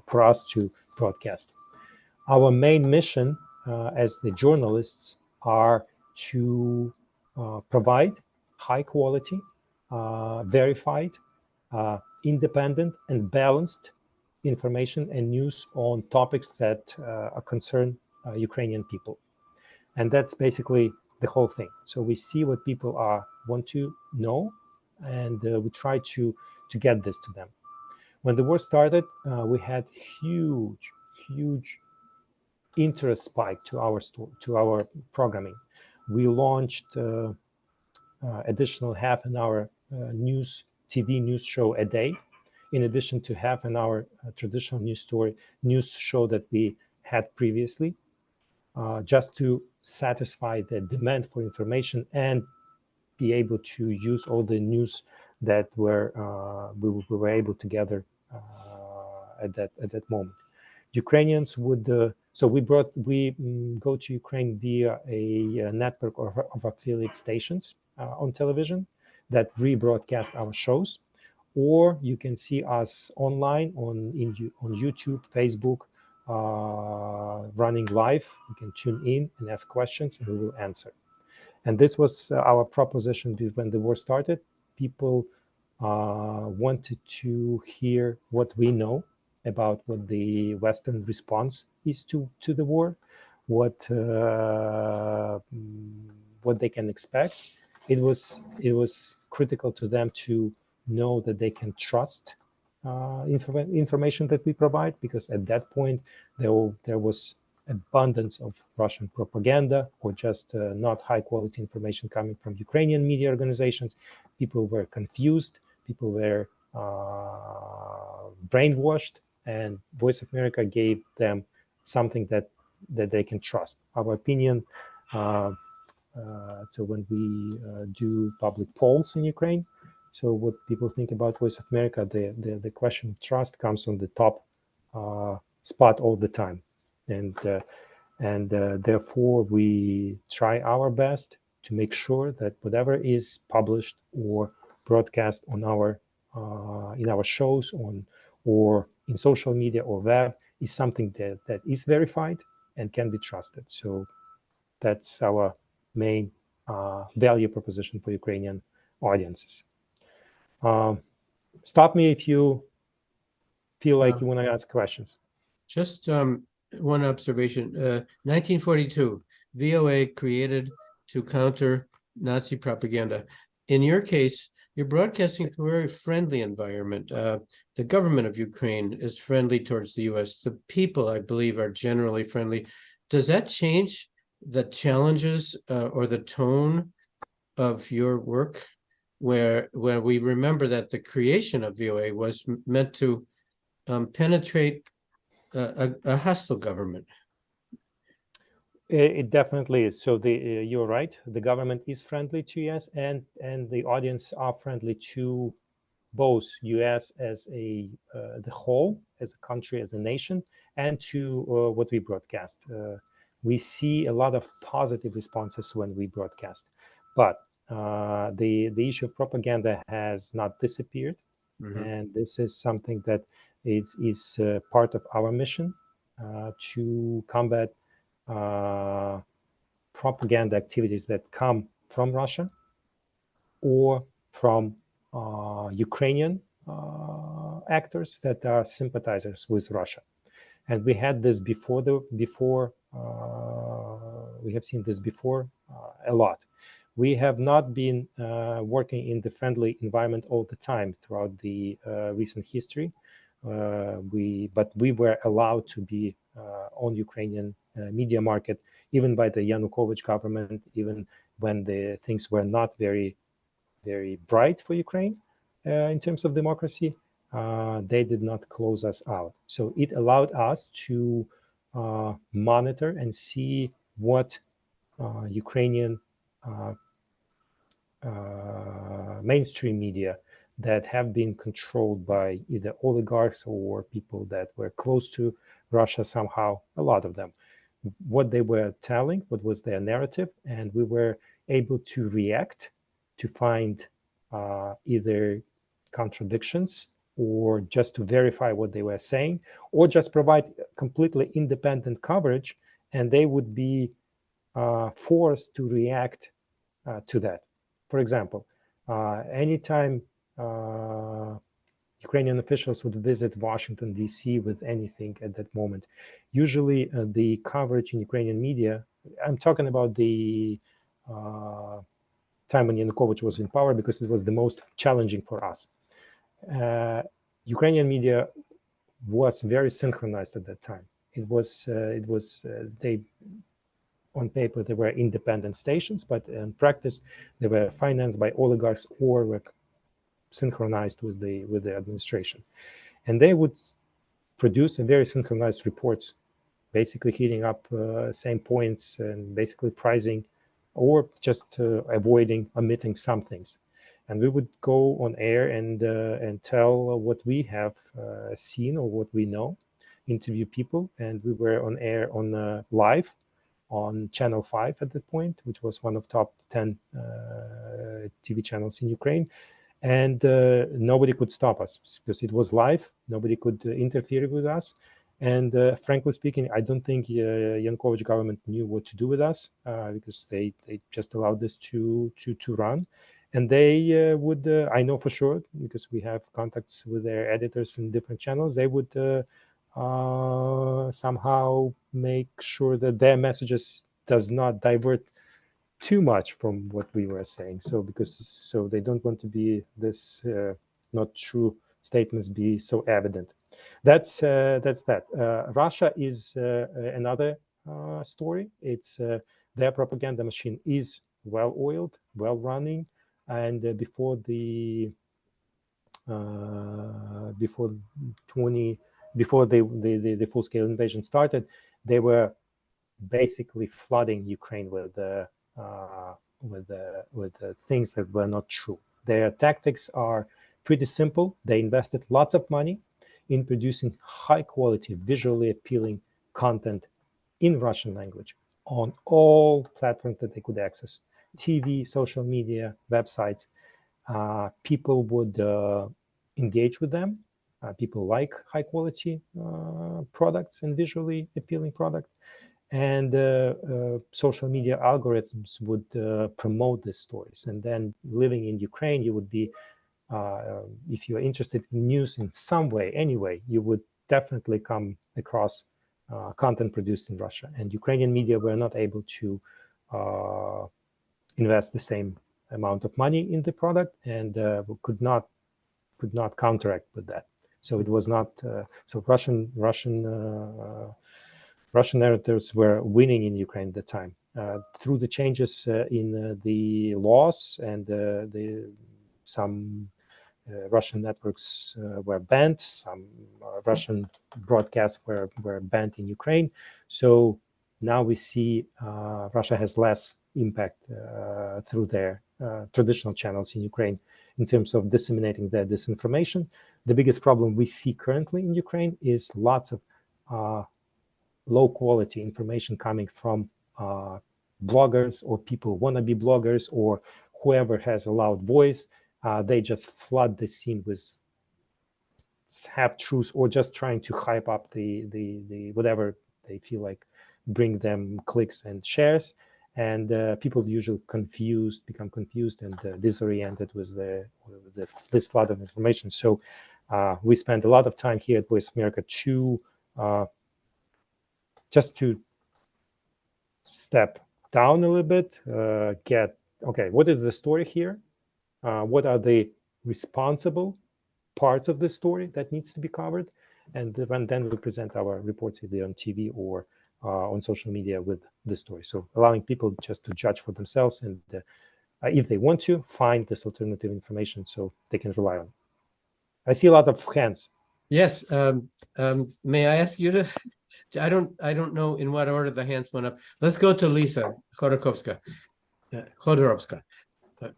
for us to broadcast. Our main mission as the journalists are to provide high quality, verified, independent, and balanced information and news on topics that concern Ukrainian people. And that's basically the whole thing. So we see what people want to know, and we try to get this to them. When the war started, we had huge interest spike to our programming. We launched additional half an hour TV news show a day, in addition to half an hour traditional news show that we had previously, just to satisfy the demand for information and be able to use all the news that we were able to gather at that moment. Ukrainians would so we go to Ukraine via a network of affiliate stations on television that rebroadcast our shows, or you can see us online on YouTube, Facebook, running live. You can tune in and ask questions, and we will answer. And this was our proposition when the war started. People wanted to hear what we know about what the Western response is to the war, what they can expect. It was critical to them to know that they can trust information that we provide, because at that point there was abundance of Russian propaganda or just not high quality information coming from Ukrainian media organizations. People were confused, people were brainwashed, and Voice of America gave them something that they can trust. Our opinion, so when we do public polls in Ukraine, so what people think about Voice of America, the question of trust comes on the top spot all the time. And therefore we try our best to make sure that whatever is published or broadcast on our in our shows or in social media or web is something that is verified and can be trusted. So that's our main value proposition for Ukrainian audiences. Stop me if you feel like you want to ask questions. Just one observation. 1942, VOA created to counter Nazi propaganda. In your case, you're broadcasting to a very friendly environment. The government of Ukraine is friendly towards the US. The people, I believe, are generally friendly. Does that change the challenges or the tone of your work, where we remember that the creation of VOA was meant to penetrate a hostile government? It definitely is. So you're right. The government is friendly to US, and the audience are friendly to both US as the whole, as a country, as a nation, and to what we broadcast. We see a lot of positive responses when we broadcast, but the issue of propaganda has not disappeared, and this is something that is part of our mission to combat propaganda activities that come from Russia or from Ukrainian actors that are sympathizers with Russia. And we had this before we have seen this before a lot. We have not been working in the friendly environment all the time throughout the recent history. But we were allowed to be on Ukrainian media market, even by the Yanukovych government, even when the things were not very, very bright for Ukraine in terms of democracy. They did not close us out. So it allowed us to monitor and see what Ukrainian mainstream media that have been controlled by either oligarchs or people that were close to Russia somehow, a lot of them, what they were telling, what was their narrative, and we were able to react to find either contradictions or just to verify what they were saying, or just provide completely independent coverage, and they would be forced to react to that. For example, anytime Ukrainian officials would visit Washington, D.C. with anything at that moment. Usually the coverage in Ukrainian media, I'm talking about the time when Yanukovych was in power, because it was the most challenging for us. Ukrainian media was very synchronized at that time. They, on paper, they were independent stations, but in practice, they were financed by oligarchs or were synchronized with the administration. And they would produce a very synchronized reports, basically hitting up same points and basically pricing or just avoiding, omitting some things. And we would go on air and tell what we have seen or what we know, interview people. And we were on air on live on Channel 5 at that point, which was one of top 10 TV channels in Ukraine. And nobody could stop us because it was live. Nobody could interfere with us. And frankly speaking, I don't think Yanukovych government knew what to do with us because they just allowed this to run. And they would, I know for sure, because we have contacts with their editors in different channels, they would somehow make sure that their messages does not divert too much from what we were saying. So they don't want to be this not true statements be so evident. That's that. Russia is another story. It's their propaganda machine is well oiled, well running, and before the full scale invasion started, they were basically flooding Ukraine with things that were not true. Their tactics are pretty simple. They invested lots of money in producing high quality, visually appealing content in Russian language on all platforms that they could access: TV, social media, websites. People would engage with them. People like high quality products and visually appealing products. And social media algorithms would promote these stories. And then living in Ukraine, you would be, if you're interested in news in some way, anyway, you would definitely come across content produced in Russia. And Ukrainian media were not able to invest the same amount of money in the product, and could not counteract with that. So it was not so Russian narratives were winning in Ukraine at the time. Through the changes in the laws and some Russian networks were banned, some Russian broadcasts were banned in Ukraine. So now we see Russia has less impact through their traditional channels in Ukraine in terms of disseminating their disinformation. The biggest problem we see currently in Ukraine is lots of low quality information coming from bloggers or people wannabe bloggers or whoever has a loud voice. They just flood the scene with half truths or just trying to hype up the whatever they feel like bring them clicks and shares. And people usually become confused and disoriented with this flood of information. So we spend a lot of time here at Voice of America to just to step down a little bit, okay, what is the story here? What are the responsible parts of the story that needs to be covered? And then we present our reports either on TV or on social media with the story. So allowing people just to judge for themselves and if they want to, find this alternative information so they can rely on it. I see a lot of hands. Yes. May I ask you to? I don't know in what order the hands went up. Let's go to Lisa Khodorovska.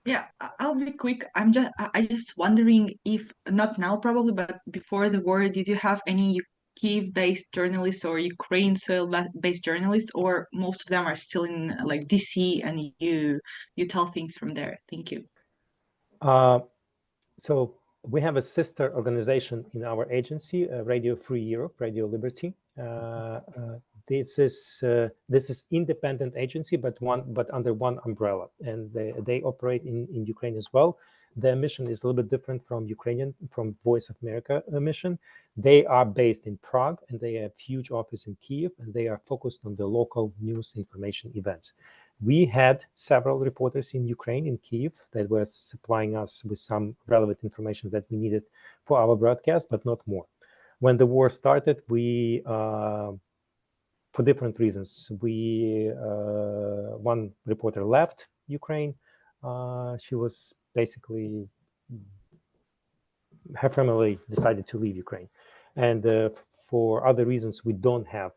Yeah, I'll be quick. I just wondering if not now probably, but before the war, did you have any Kyiv-based journalists or Ukraine soil-based journalists, or most of them are still in like DC and you tell things from there? Thank you. So we have a sister organization in our agency, Radio Free Europe, Radio Liberty. This is independent agency, but under one umbrella, and they operate in Ukraine as well. Their mission is a little bit different from Voice of America mission. They are based in Prague, and they have huge office in Kiev, and they are focused on the local news, information, events. We had several reporters in Ukraine, in Kiev, that were supplying us with some relevant information that we needed for our broadcast, but not more. When the war started, we, for different reasons, one reporter left Ukraine. She was basically, her family decided to leave Ukraine. And for other reasons, we don't have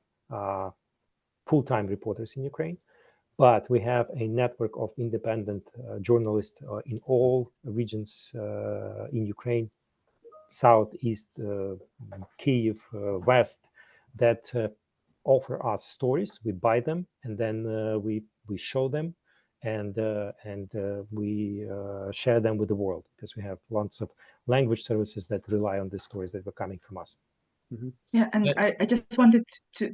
full-time reporters in Ukraine, but we have a network of independent journalists in all regions in Ukraine, South, East, Kiev, West, that offer us stories. We buy them, and then we show them, and we share them with the world, because we have lots of language services that rely on the stories that were coming from us. Mhm. Yeah, and I just wanted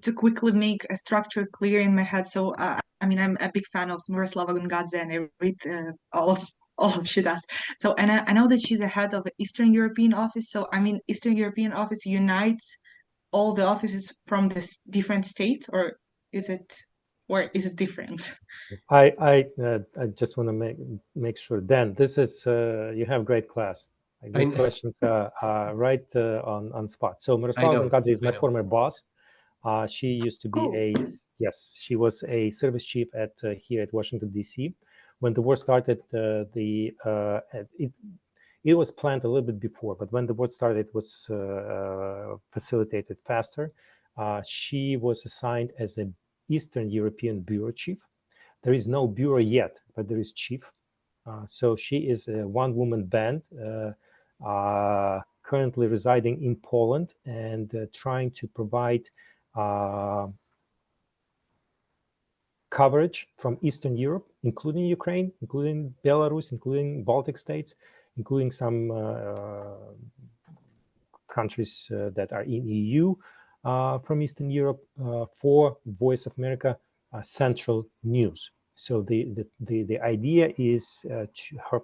to quickly make a structure clear in my head. So I mean, I'm a big fan of Miroslava Gongadze, and I read all of Shidas. So, and I know that she's the head of Eastern European office. So I mean, Eastern European office unites all the offices from this different states, or is it different? I just want to make sure. Dan, this is you have great class. Like, these questions are right on spot. So Miroslava Gongadze is my former boss. She used to be she was a service chief at here at Washington D.C. When the war started, it was planned a little bit before, but when the war started, it was facilitated faster. She was assigned as an Eastern European bureau chief. There is no bureau yet, but there is chief. So she is a one-woman band, currently residing in Poland, and trying to provide coverage from Eastern Europe, including Ukraine, including Belarus, including Baltic states, including some countries that are in EU from Eastern Europe, for Voice of America Central News. So the idea is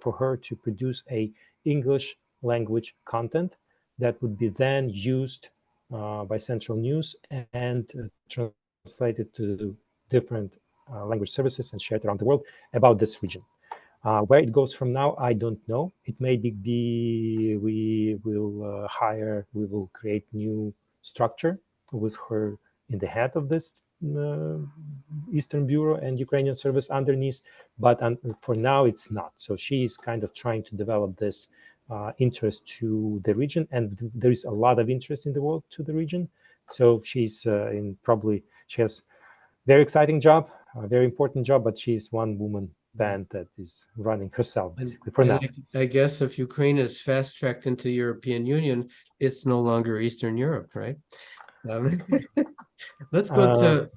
for her to produce a English language content that would be then used by Central News and translated to different language services and shared around the world about this region. Where it goes from now, I don't know. It may be we will create new structure with her in the head of this Eastern Bureau and Ukrainian service underneath, but for now it's not. So she is kind of trying to develop this interest to the region, and there is a lot of interest in the world to the region. So she's she has very exciting job, a very important job, but she's one woman band that is running herself basically for now. I guess if Ukraine is fast-tracked into the European Union, it's no longer Eastern Europe, right? Let's go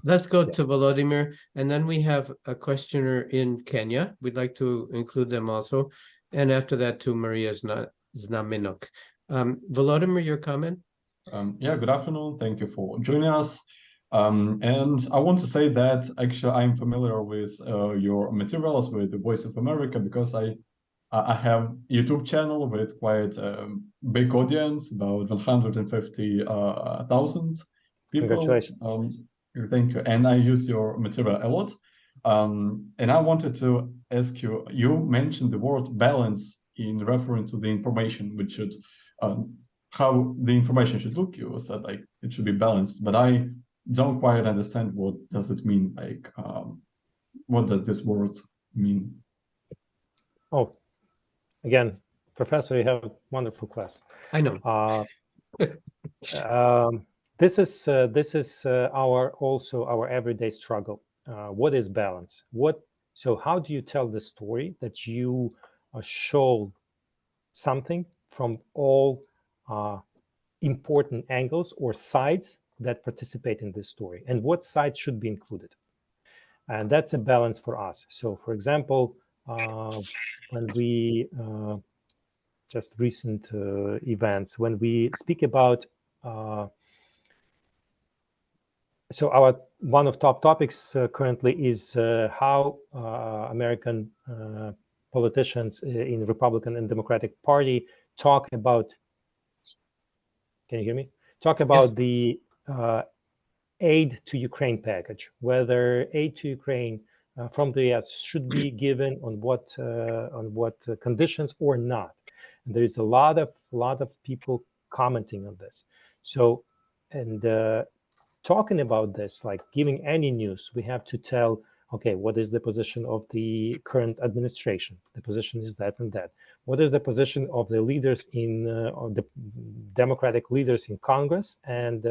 to Volodymyr, and then we have a questioner in Kenya. We'd like to include them also, and after that to Maria Znamenok. Volodymyr, your comment? Yeah, good afternoon. Thank you for joining us. And I want to say that actually I'm familiar with your materials with the Voice of America, because I have YouTube channel with quite big audience, about 150,000 people. Congratulations. Thank you. And I use your material a lot. And I wanted to ask you, you mentioned the word balance in reference to the information, which should, how the information should look. You said like it should be balanced, but I don't quite understand what does it mean. Like, what does this word mean? Oh, again, Professor, you have a wonderful class. I know. This is our everyday struggle. What is balance? So how do you tell the story that you show something from all important angles or sides that participate in this story, and what sides should be included? And that's a balance for us. So, for example, when we just recent events, when we speak about so our one of top topics currently is how American politicians in Republican and Democratic Party talk about, can you hear me? Talk about the aid to Ukraine package, whether aid to Ukraine from the US should be given on what conditions or not. And there is a lot of people commenting on this. So, and talking about this, like giving any news, we have to tell, okay, what is the position of the current administration? The position is that and that. What is the position of the leaders in the Democratic leaders in Congress and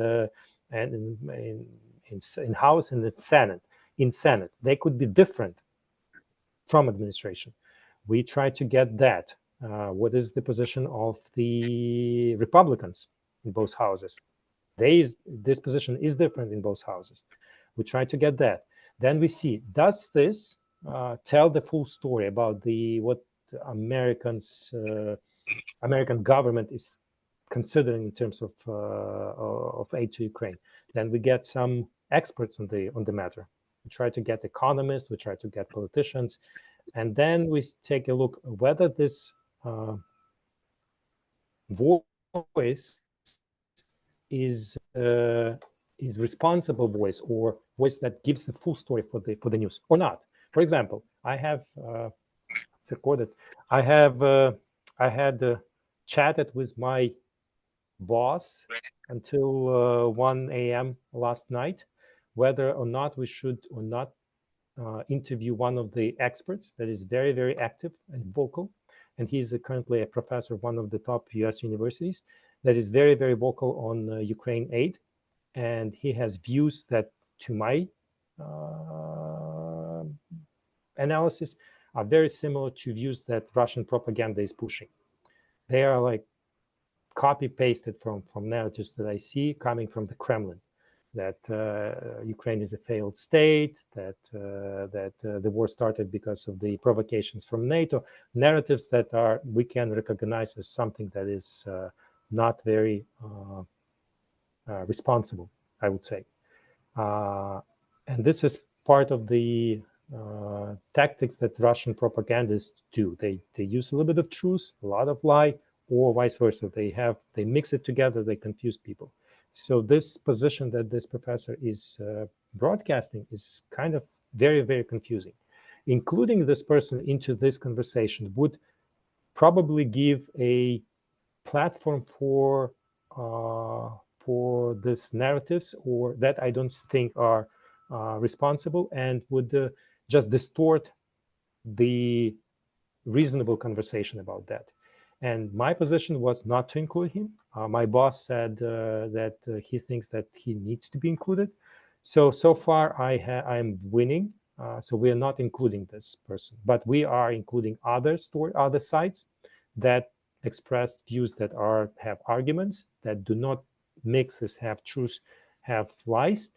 in House and in Senate? In Senate, they could be different from administration. We try to get that. What is the position of the Republicans in both houses? This position is different in both houses. We try to get that. Then we see, does this tell the full story about what American government is considering in terms of aid to Ukraine? Then we get some experts on the matter. We try to get economists, we try to get politicians, and then we take a look whether this voice is responsible voice, or voice that gives the full story for the news or not. For example, I have it's recorded. I had chatted with my boss until 1 a.m. last night, whether or not we should or not interview one of the experts that is very, very active and vocal. And he's currently a professor of one of the top US universities that is very, very vocal on Ukraine aid. And he has views that, to my analysis, are very similar to views that Russian propaganda is pushing. They are like copy-pasted from narratives that I see coming from the Kremlin, that Ukraine is a failed state, that the war started because of the provocations from NATO, narratives that we can recognize as something that is not very responsible, I would say. And this is part of the tactics that Russian propagandists do. They use a little bit of truth, a lot of lie, or vice versa. They mix it together, they confuse people. So this position that this professor is broadcasting is kind of very, very confusing. Including this person into this conversation would probably give a platform for these narratives, or that I don't think are responsible, and would just distort the reasonable conversation about that. And my position was not to include him. My boss said that he thinks that he needs to be included. So far I'm winning. So we are not including this person, but we are including other sites that expressed views that have arguments, that do not mix this, have truth, have lies.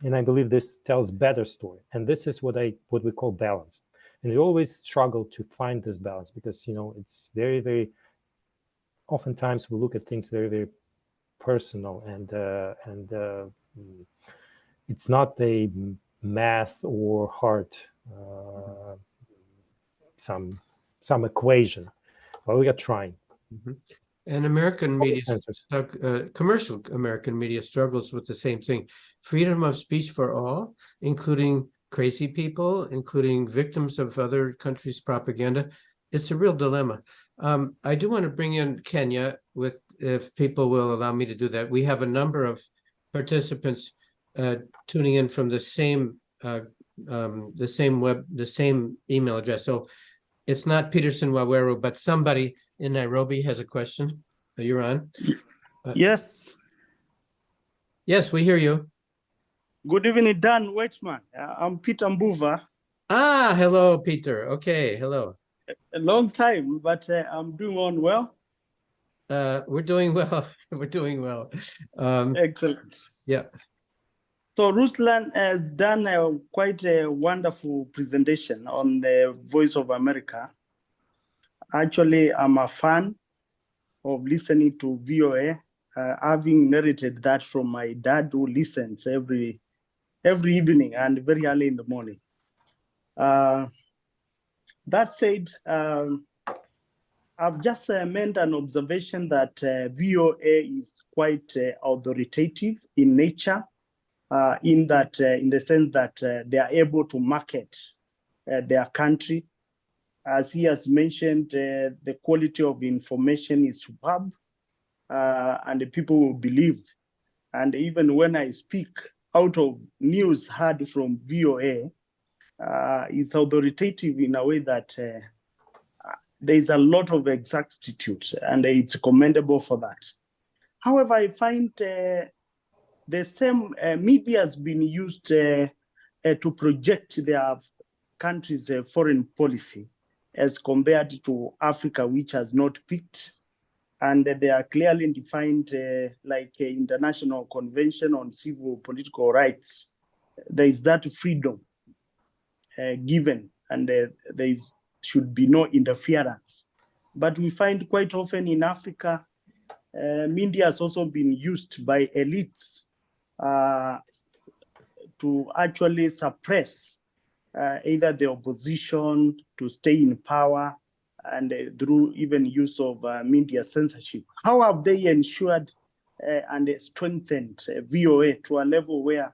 And I believe this tells better story. And this is what we call balance. And we always struggle to find this balance, because it's very, very oftentimes we look at things very, very personal, and it's not a math or hard some equation, but we are trying. Mm-hmm. And American media, commercial American media, struggles with the same thing. Freedom of speech for all, including crazy people, including victims of other countries' propaganda. It's a real dilemma. I do want to bring in Kenya, if people will allow me to do that. We have a number of participants tuning in from the same email address. So it's not Peterson Waweru, but somebody in Nairobi has a question. You're on. Yes. Yes, we hear you. Good evening, Dan Weichman. I'm Peter Mbuva. Ah, hello, Peter. Okay, hello. A long time, but I'm doing on well. We're doing well. We're doing well. Excellent. Yeah. So Ruslan has done quite a wonderful presentation on the Voice of America. Actually, I'm a fan of listening to VOA, having narrated that from my dad, who listens every evening and very early in the morning. That said, I've just made an observation that VOA is quite authoritative in nature, in the sense that they are able to market their country. As he has mentioned, the quality of information is superb, and the people will believe. And even when I speak out of news heard from VOA, it's authoritative in a way that there is a lot of exactitude, and it's commendable for that. However, I find the same media has been used to project their country's foreign policy as compared to Africa, which has not picked. And they are clearly defined like International Convention on Civil Political Rights. There is that freedom given, and there should be no interference. But we find quite often in Africa, media has also been used by elites to actually suppress either the opposition to stay in power, and through even use of media censorship. How have they ensured and strengthened VOA to a level where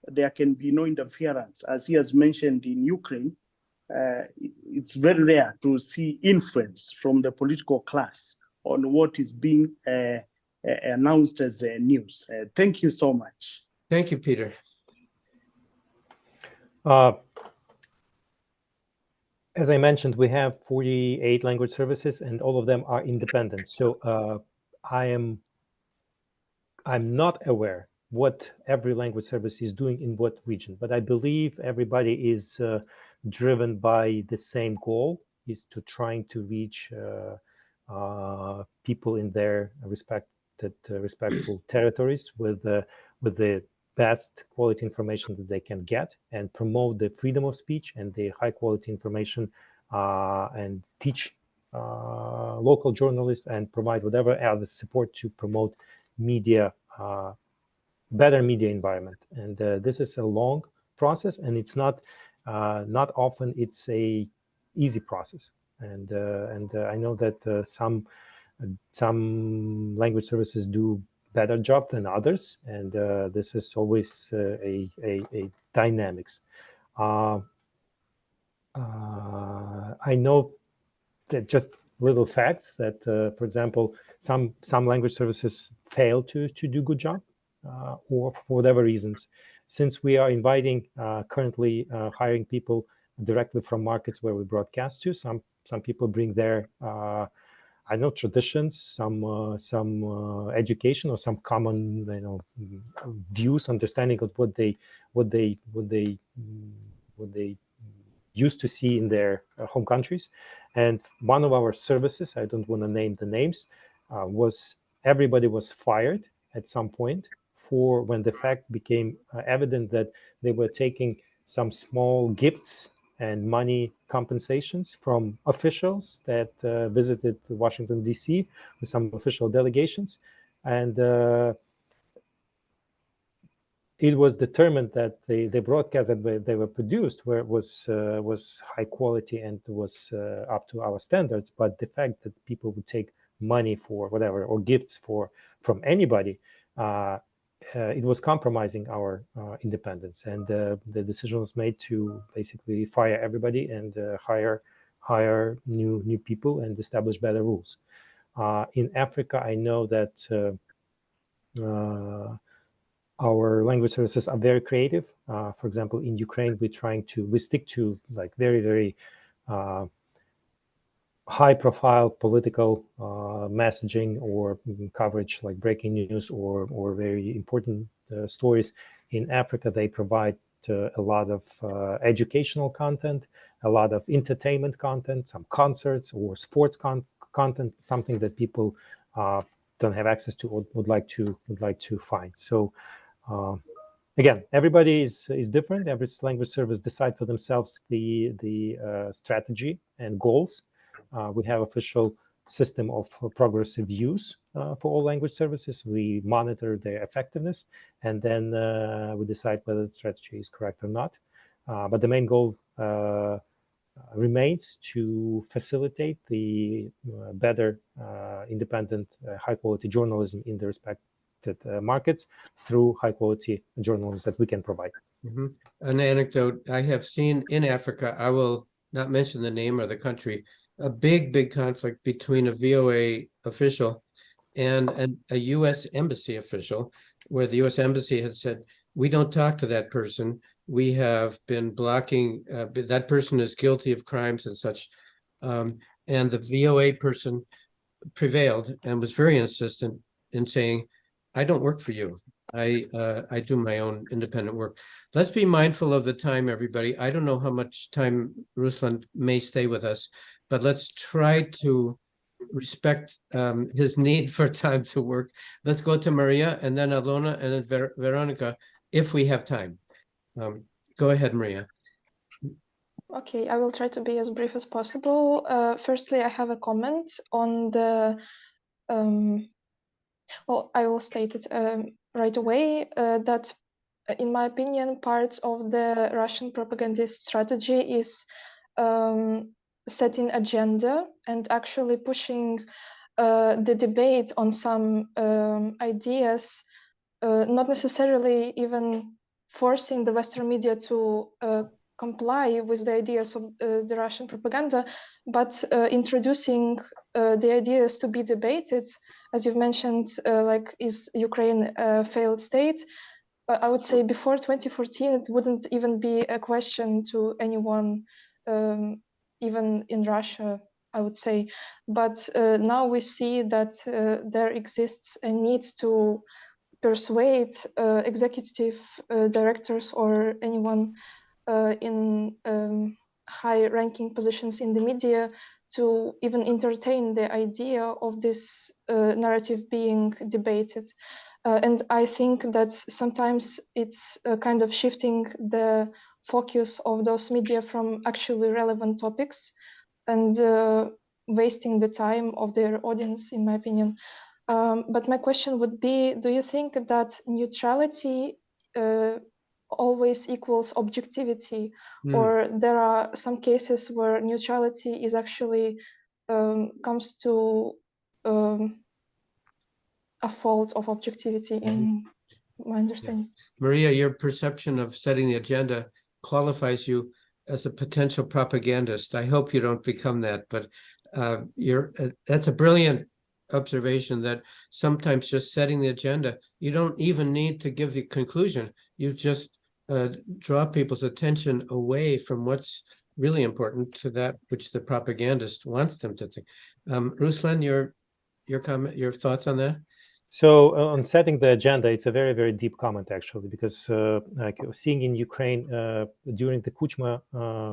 there can be no interference? As he has mentioned, in Ukraine, it's very rare to see influence from the political class on what is being announced as news. Thank you so much. Thank you, Peter. As I mentioned, we have 48 language services, and all of them are independent. So I'm not aware what every language service is doing in what region, but I believe everybody is driven by the same goal, is to trying to reach people in their respectful territories with the best quality information that they can get, and promote the freedom of speech and the high quality information, and teach local journalists and provide whatever other support to promote media, better media environment. And this is a long process, and it's not often it's a easy process. And I know that some language services do better job than others, and this is always a dynamics. I know that just little facts that, for example, some language services fail to do good job, or for whatever reasons. Since we are inviting currently hiring people directly from markets where we broadcast to, some people bring their I know traditions, some education, or some common views, understanding of what they used to see in their home countries. And one of our services, I don't want to name the names, was everybody was fired at some point for when the fact became evident that they were taking some small gifts and money compensations from officials that visited Washington, D.C. with some official delegations. And it was determined that the broadcast that they were produced was high quality and was up to our standards. But the fact that people would take money for whatever, or gifts from anybody, it was compromising our independence, and the decision was made to basically fire everybody and hire new people and establish better rules. In Africa, I know that our language services are very creative. For example, in Ukraine, we stick to like very, very high-profile political messaging or coverage, like breaking news or very important stories. In Africa, they provide a lot of educational content, a lot of entertainment content, some concerts or sports content, something that people don't have access to or would like to find. So again, everybody is different. Every language service decide for themselves the strategy and goals. We have official system of progressive use for all language services. We monitor their effectiveness, and then we decide whether the strategy is correct or not. But the main goal remains to facilitate the better, independent, high-quality journalism in the respected markets through high-quality journalism that we can provide. An anecdote I have seen in Africa, I will not mention the name or the country, a big conflict between a VOA official and a U.S. embassy official, where the U.S. embassy had said, we don't talk to that person. We have been blocking, that person is guilty of crimes and such. And the VOA person prevailed and was very insistent in saying, I don't work for you. I do my own independent work. Let's be mindful of the time, everybody. I don't know how much time Ruslan may stay with us, but let's try to respect his need for time to work. Let's go to Maria and then Alona and then Veronica, if we have time. Go ahead, Maria. Okay, I will try to be as brief as possible. Firstly, I have a comment on the, well, I will state it right away, that in my opinion, part of the Russian propagandist strategy is setting agenda and actually pushing the debate on some ideas, not necessarily even forcing the Western media to comply with the ideas of the Russian propaganda, but introducing the ideas to be debated. As you've mentioned, like, is Ukraine a failed state? I would say before 2014, it wouldn't even be a question to anyone, even in Russia, I would say. But now we see that there exists a need to persuade executive directors or anyone in high-ranking positions in the media to even entertain the idea of this narrative being debated. And I think that sometimes it's kind of shifting the focus of those media from actually relevant topics and wasting the time of their audience, in my opinion. But my question would be, do you think that neutrality always equals objectivity, or there are some cases where neutrality is actually comes to a fault of objectivity in my understanding? Maria, your perception of setting the agenda qualifies you as a potential propagandist. I hope you don't become that, but that's a brilliant observation, that sometimes just setting the agenda, you don't even need to give the conclusion. You just draw people's attention away from what's really important to that which the propagandist wants them to think. Ruslan, your comment, your thoughts on that? So on setting the agenda, it's a very deep comment, actually, because like seeing in Ukraine during the Kuchma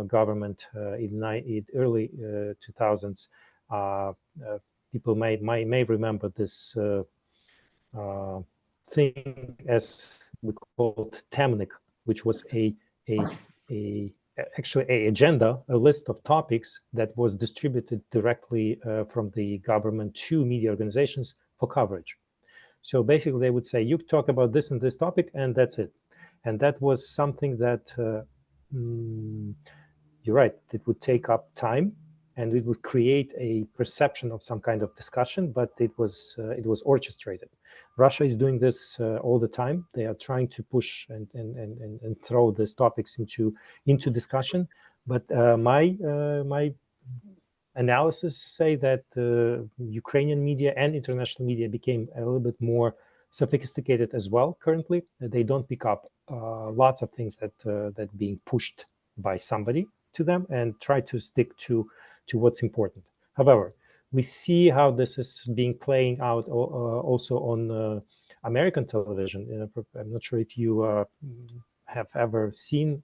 government in early 2000s, people may remember this thing as we called temnik, which was actually a agenda, a list of topics that was distributed directly from the government to media organizations for coverage. So basically, they would say, you talk about this and this topic, and that's it. And that was something that, you're right, it would take up time, and it would create a perception of some kind of discussion, but it was orchestrated. Russia is doing this all the time. They are trying to push and throw these topics into discussion. But my analysis say that Ukrainian media and international media became a little bit more sophisticated as well. Currently, they don't pick up lots of things that being pushed by somebody to them, and try to stick to what's important. However, we see how this is being playing out also on American television. I'm not sure if you have ever seen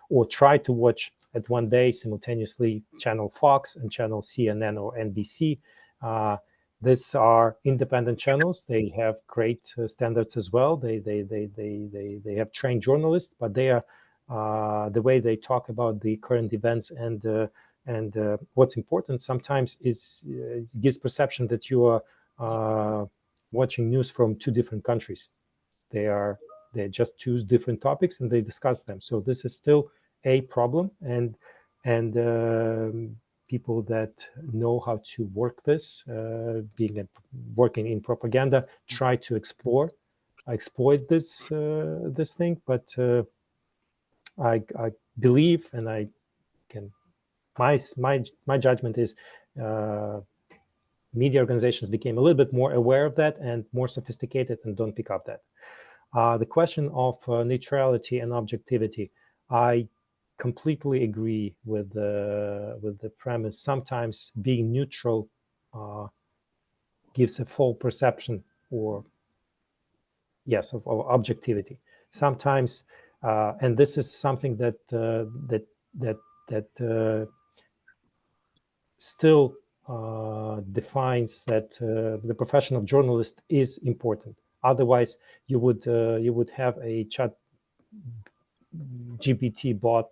or tried to watch at one day simultaneously channel Fox and channel CNN or NBC. These are independent channels. They have great standards as well. They have trained journalists, but they are the way they talk about the current events and what's important sometimes is gives perception that you are watching news from two different countries. They just choose different topics and they discuss them. So this is still a problem, and and people that know how to work this, working in propaganda, try to exploit this this thing. But I believe, and I can my judgment is media organizations became a little bit more aware of that and more sophisticated and don't pick up that. The question of neutrality and objectivity, I completely agree with the premise. Sometimes being neutral gives a false perception, or yes, of objectivity. Sometimes, and this is something that still defines that the profession of journalist is important. Otherwise, you would have a chat GPT bot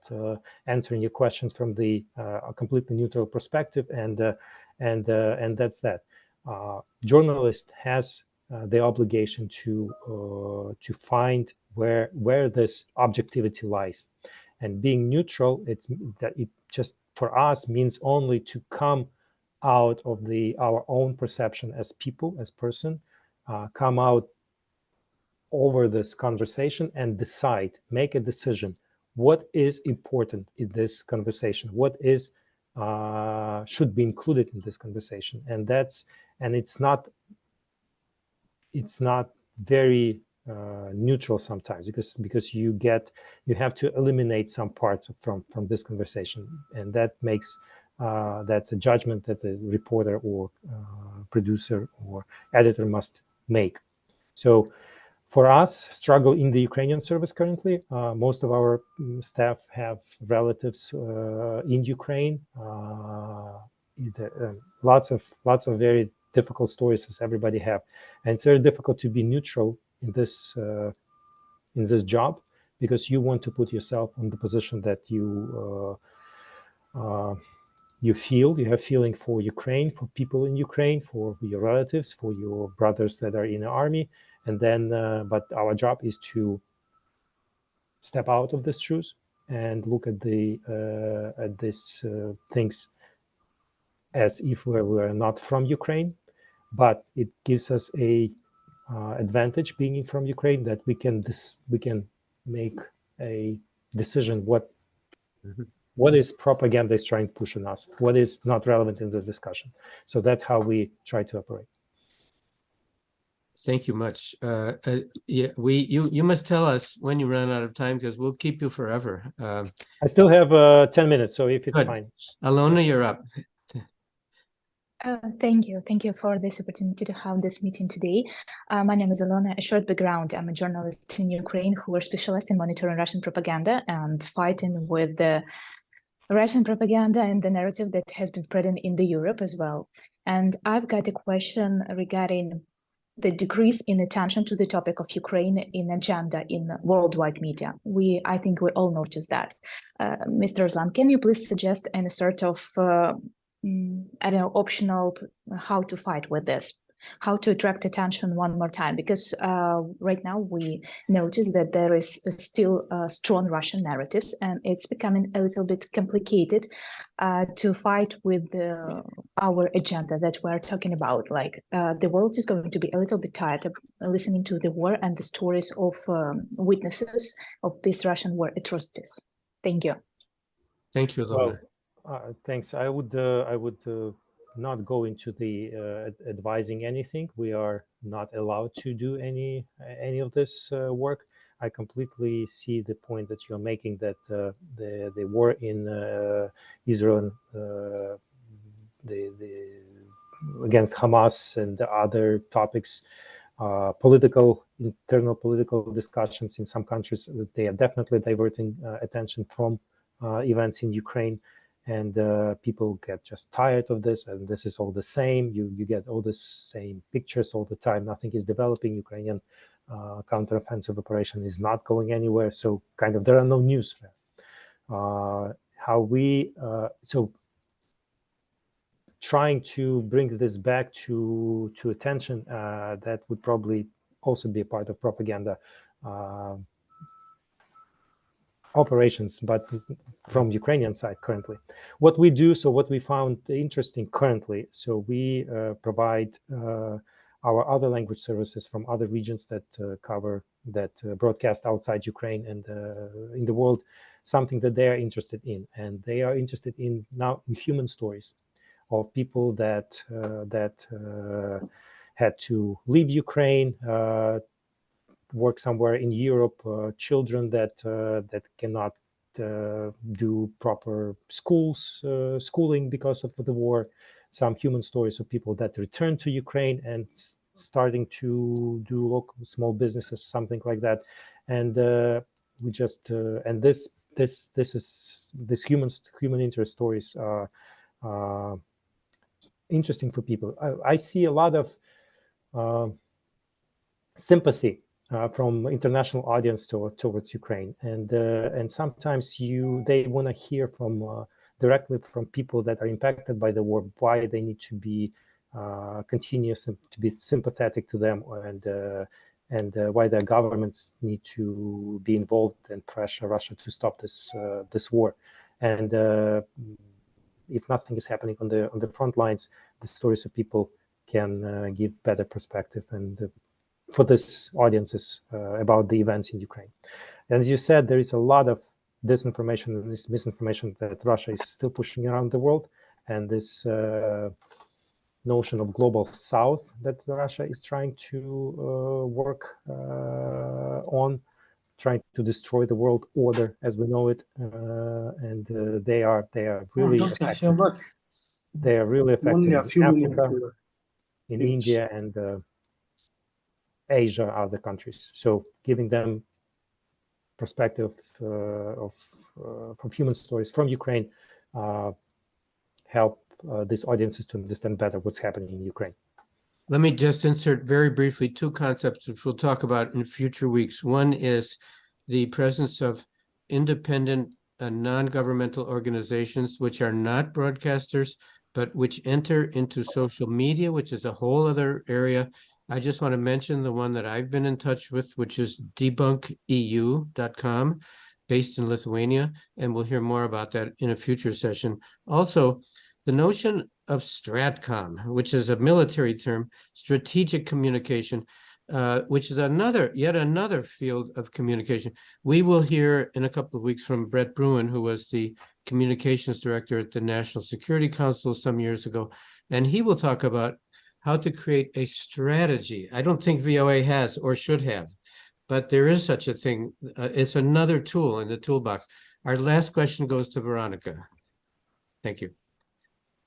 answering your questions from the a completely neutral perspective, and that's that. Journalist has the obligation to find where this objectivity lies, and being neutral, it just for us means only to come out of our own perception as people, as person, come out over this conversation and make a decision. What is important in this conversation? What is should be included in this conversation? And it's not very neutral sometimes, because you have to eliminate some parts from this conversation, and that makes that's a judgment that the reporter or producer or editor must make. So for us, struggle in the Ukrainian service currently, most of our staff have relatives in Ukraine. Lots of very difficult stories, as everybody have, and it's very difficult to be neutral in this job, because you want to put yourself in the position that you have feeling for Ukraine, for people in Ukraine, for your relatives, for your brothers that are in the army, and then but our job is to step out of these shoes and look at these things as if we were not from Ukraine. But it gives us a advantage being from Ukraine, that we can make a decision what is propaganda is trying to push on us, what is not relevant in this discussion. So that's how we try to operate. Thank you much. Yeah, you must tell us when you run out of time, because we'll keep you forever. I still have 10 minutes, so if it's good. fine. Alona, you're up. Thank you. Thank you for this opportunity to have this meeting today. My name is Alona. A short background. I'm a journalist in Ukraine who are specialized in monitoring Russian propaganda and fighting with the Russian propaganda and the narrative that has been spreading in the Europe as well. And I've got a question regarding the decrease in attention to the topic of Ukraine in agenda in worldwide media. I think we all noticed that. Mr. Ruslan, can you please suggest any sort of I don't know, optional how to fight with this, how to attract attention one more time? Because right now we notice that there is still strong Russian narratives, and it's becoming a little bit complicated to fight with our agenda that we're talking about. Like the world is going to be a little bit tired of listening to the war and the stories of witnesses of this Russian war atrocities. Thank you. Thank you, Alona. Well, thanks. I would not go into the advising anything. We are not allowed to do any of this work. I completely see the point that you're making, that the war in Israel, against Hamas and the other topics, internal political discussions in some countries, they are definitely diverting attention from events in Ukraine. And people get just tired of this, and this is all the same. You get all the same pictures all the time. Nothing is developing. Ukrainian counteroffensive operation is not going anywhere. So kind of there are no news there. So trying to bring this back to attention, that would probably also be a part of propaganda. operations, but from Ukrainian side currently. What we do, so what we found interesting currently, so we provide our other language services from other regions that broadcast outside Ukraine and in the world, something that they are interested in, and they are interested in now in human stories of people that had to leave Ukraine, work somewhere in Europe, children that cannot do proper schooling because of the war, some human stories of people that return to Ukraine and starting to do local small businesses, something like that. And we just and this human interest stories are interesting for people. I see a lot of sympathy from international audience towards Ukraine, and sometimes they want to hear from directly from people that are impacted by the war why they need to be continuous and to be sympathetic to them, and why their governments need to be involved and pressure Russia to stop this war. And if nothing is happening on the front lines, the stories of people can give better perspective and for these audiences about the events in Ukraine. And as you said, there is a lot of disinformation and this misinformation that Russia is still pushing around the world, and this notion of global south that Russia is trying to work on, trying to destroy the world order as we know it, and they are really affecting. They are really affecting Africa, in India, and Asia, other countries. So giving them perspective from human stories from Ukraine help these audiences to understand better what's happening in Ukraine. Let me just insert very briefly two concepts which we'll talk about in future weeks. One is the presence of independent non-governmental organizations which are not broadcasters, but which enter into social media, which is a whole other area. I just want to mention the one that I've been in touch with, which is debunkeu.com, based in Lithuania, and we'll hear more about that in a future session. Also, the notion of STRATCOM, which is a military term, strategic communication, which is yet another field of communication. We will hear in a couple of weeks from Brett Bruin, who was the communications director at the National Security Council some years ago, and he will talk about how to create a strategy. I don't think VOA has or should have, but there is such a thing. It's another tool in the toolbox. Our last question goes to Veronica. Thank you.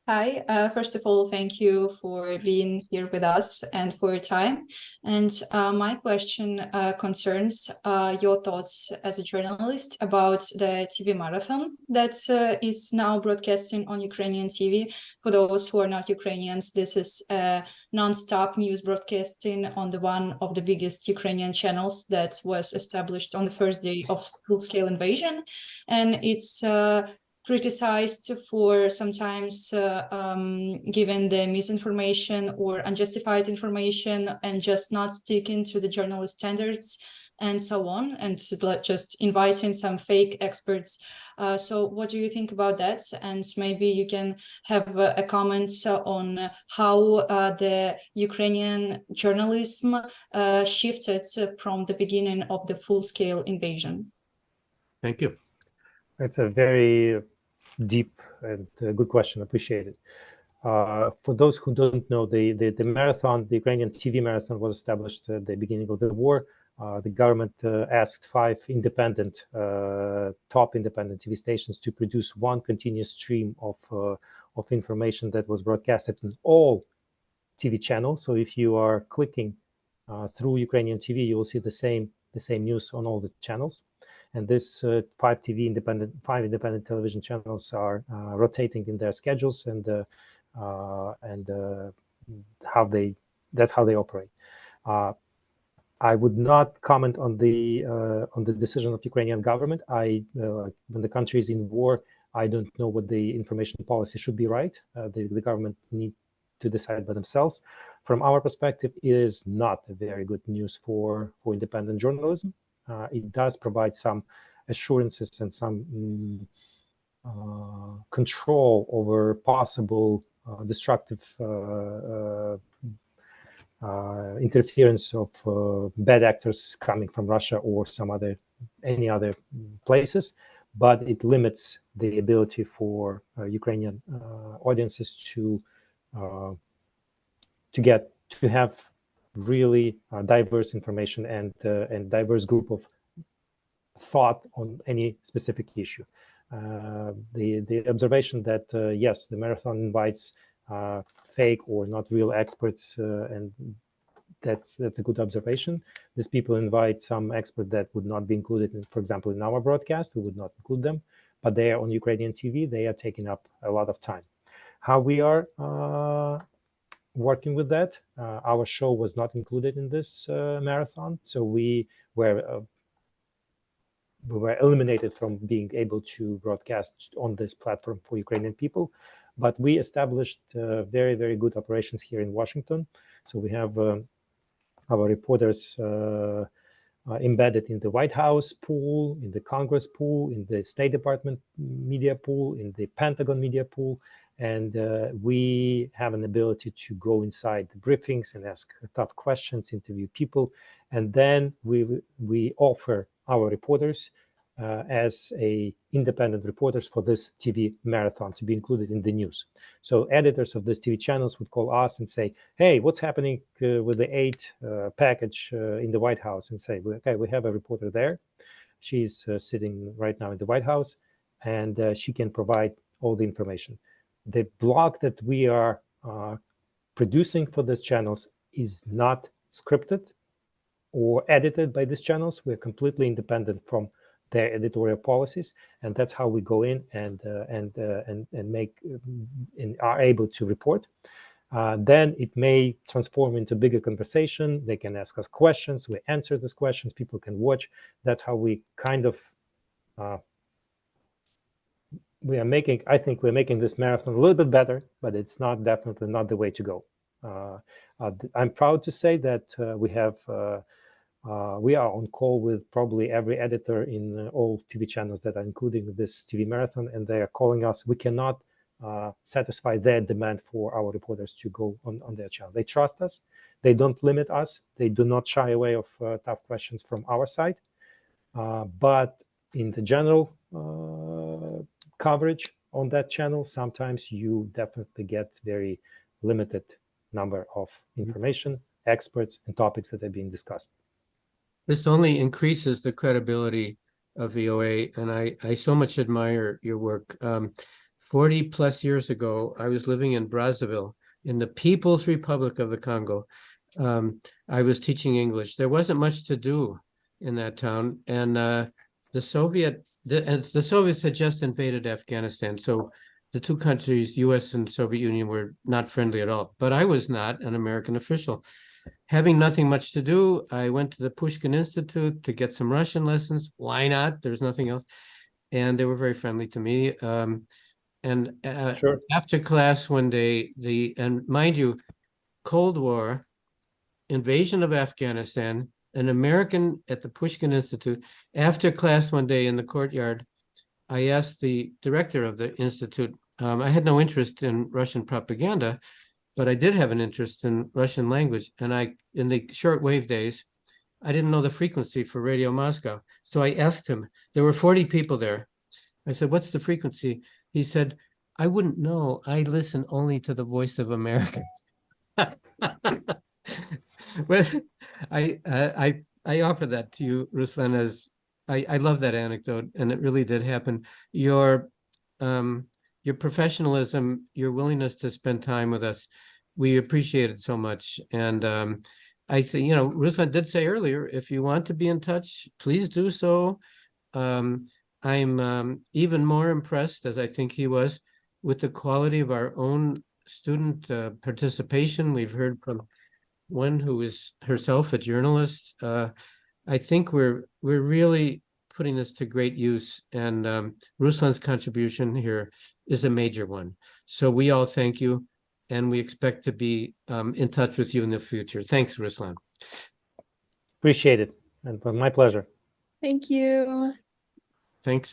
Hi, first of all, thank you for being here with us and for your time. And my question concerns your thoughts as a journalist about the TV marathon that is now broadcasting on Ukrainian TV. For those who are not Ukrainians, this is non-stop news broadcasting on one of the biggest Ukrainian channels that was established on the first day of full-scale invasion. And it's criticized for sometimes giving the misinformation or unjustified information and just not sticking to the journalist standards and so on, and just inviting some fake experts. So what do you think about that? And maybe you can have a comment on how the Ukrainian journalism shifted from the beginning of the full-scale invasion. Thank you. It's a very deep and good question. Appreciate it. For those who don't know, the marathon, the Ukrainian TV marathon, was established at the beginning of the war. The government asked 5 independent, top independent TV stations to produce one continuous stream of information that was broadcasted on all TV channels. So if you are clicking through Ukrainian TV, you will see the same news on all the channels. And this 5 independent television channels are rotating in their schedules and that's how they operate. I would not comment on the decision of Ukrainian government. When the country is in war, I don't know what the information policy should be. Right, the government need to decide by themselves. From our perspective, it is not a very good news for independent journalism. It does provide some assurances and some control over possible destructive interference of bad actors coming from Russia or any other places, but it limits the ability for Ukrainian audiences to have really diverse information and diverse group of thought on any specific issue. The observation that yes, the marathon invites fake or not real experts, and that's a good observation. These people invite some expert that would not be included in, for example, in our broadcast. We would not include them, but they are on Ukrainian TV. They are taking up a lot of time. How we are working with that, our show was not included in this marathon, so we were eliminated from being able to broadcast on this platform for Ukrainian people. But we established very, very good operations here in Washington. So we have our reporters embedded in the White House pool, in the Congress pool, in the State Department media pool, in the Pentagon media pool. And we have an ability to go inside the briefings and ask tough questions, interview people. And then we offer our reporters as independent reporters for this TV marathon to be included in the news. So editors of these TV channels would call us and say, hey, what's happening with the aid package in the White House? And say, okay, we have a reporter there. She's sitting right now in the White House, and she can provide all the information. The blog that we are producing for these channels is not scripted or edited by these channels. We're completely independent from their editorial policies, and that's how we go in and are able to report. Then it may transform into bigger conversation. They can ask us questions. We answer these questions. People can watch. That's how we kind of I think we're making this marathon a little bit better, but it's definitely not the way to go. I'm proud to say that we are on call with probably every editor in all TV channels that are including this TV marathon, and they are calling us. We cannot satisfy their demand for our reporters to go on their channel. They trust us. They don't limit us. They do not shy away of tough questions from our side. But in the general coverage on that channel, sometimes you definitely get very limited number of information, experts, and topics that are being discussed. This only increases the credibility of VOA, and I so much admire your work. 40 plus years ago, I was living in Brazzaville, in the People's Republic of the Congo. I was teaching English. There wasn't much to do in that town, and the Soviets had just invaded Afghanistan, so the two countries, U.S. and Soviet Union, were not friendly at all. But I was not an American official. Having nothing much to do, I went to the Pushkin Institute to get some Russian lessons. Why not? There's nothing else. And they were very friendly to me. Sure. After class one day, and mind you, Cold War, invasion of Afghanistan, an American at the Pushkin Institute. After class one day in the courtyard, I asked the director of the institute, I had no interest in Russian propaganda, but I did have an interest in Russian language. And in the shortwave days, I didn't know the frequency for Radio Moscow. So I asked him, there were 40 people there. I said, what's the frequency? He said, I wouldn't know. I listen only to the Voice of America. Well, I offer that to you, Ruslan, as I love that anecdote, and it really did happen. Your professionalism, your willingness to spend time with us, we appreciate it so much. And I think, Ruslan did say earlier, if you want to be in touch, please do so. I'm even more impressed, as I think he was, with the quality of our own student participation. We've heard from one who is herself a journalist. I think we're really putting this to great use, and Ruslan's contribution here is a major one. So we all thank you, and we expect to be in touch with you in the future. Thanks, Ruslan. Appreciate it, and my pleasure. Thank you. Thanks.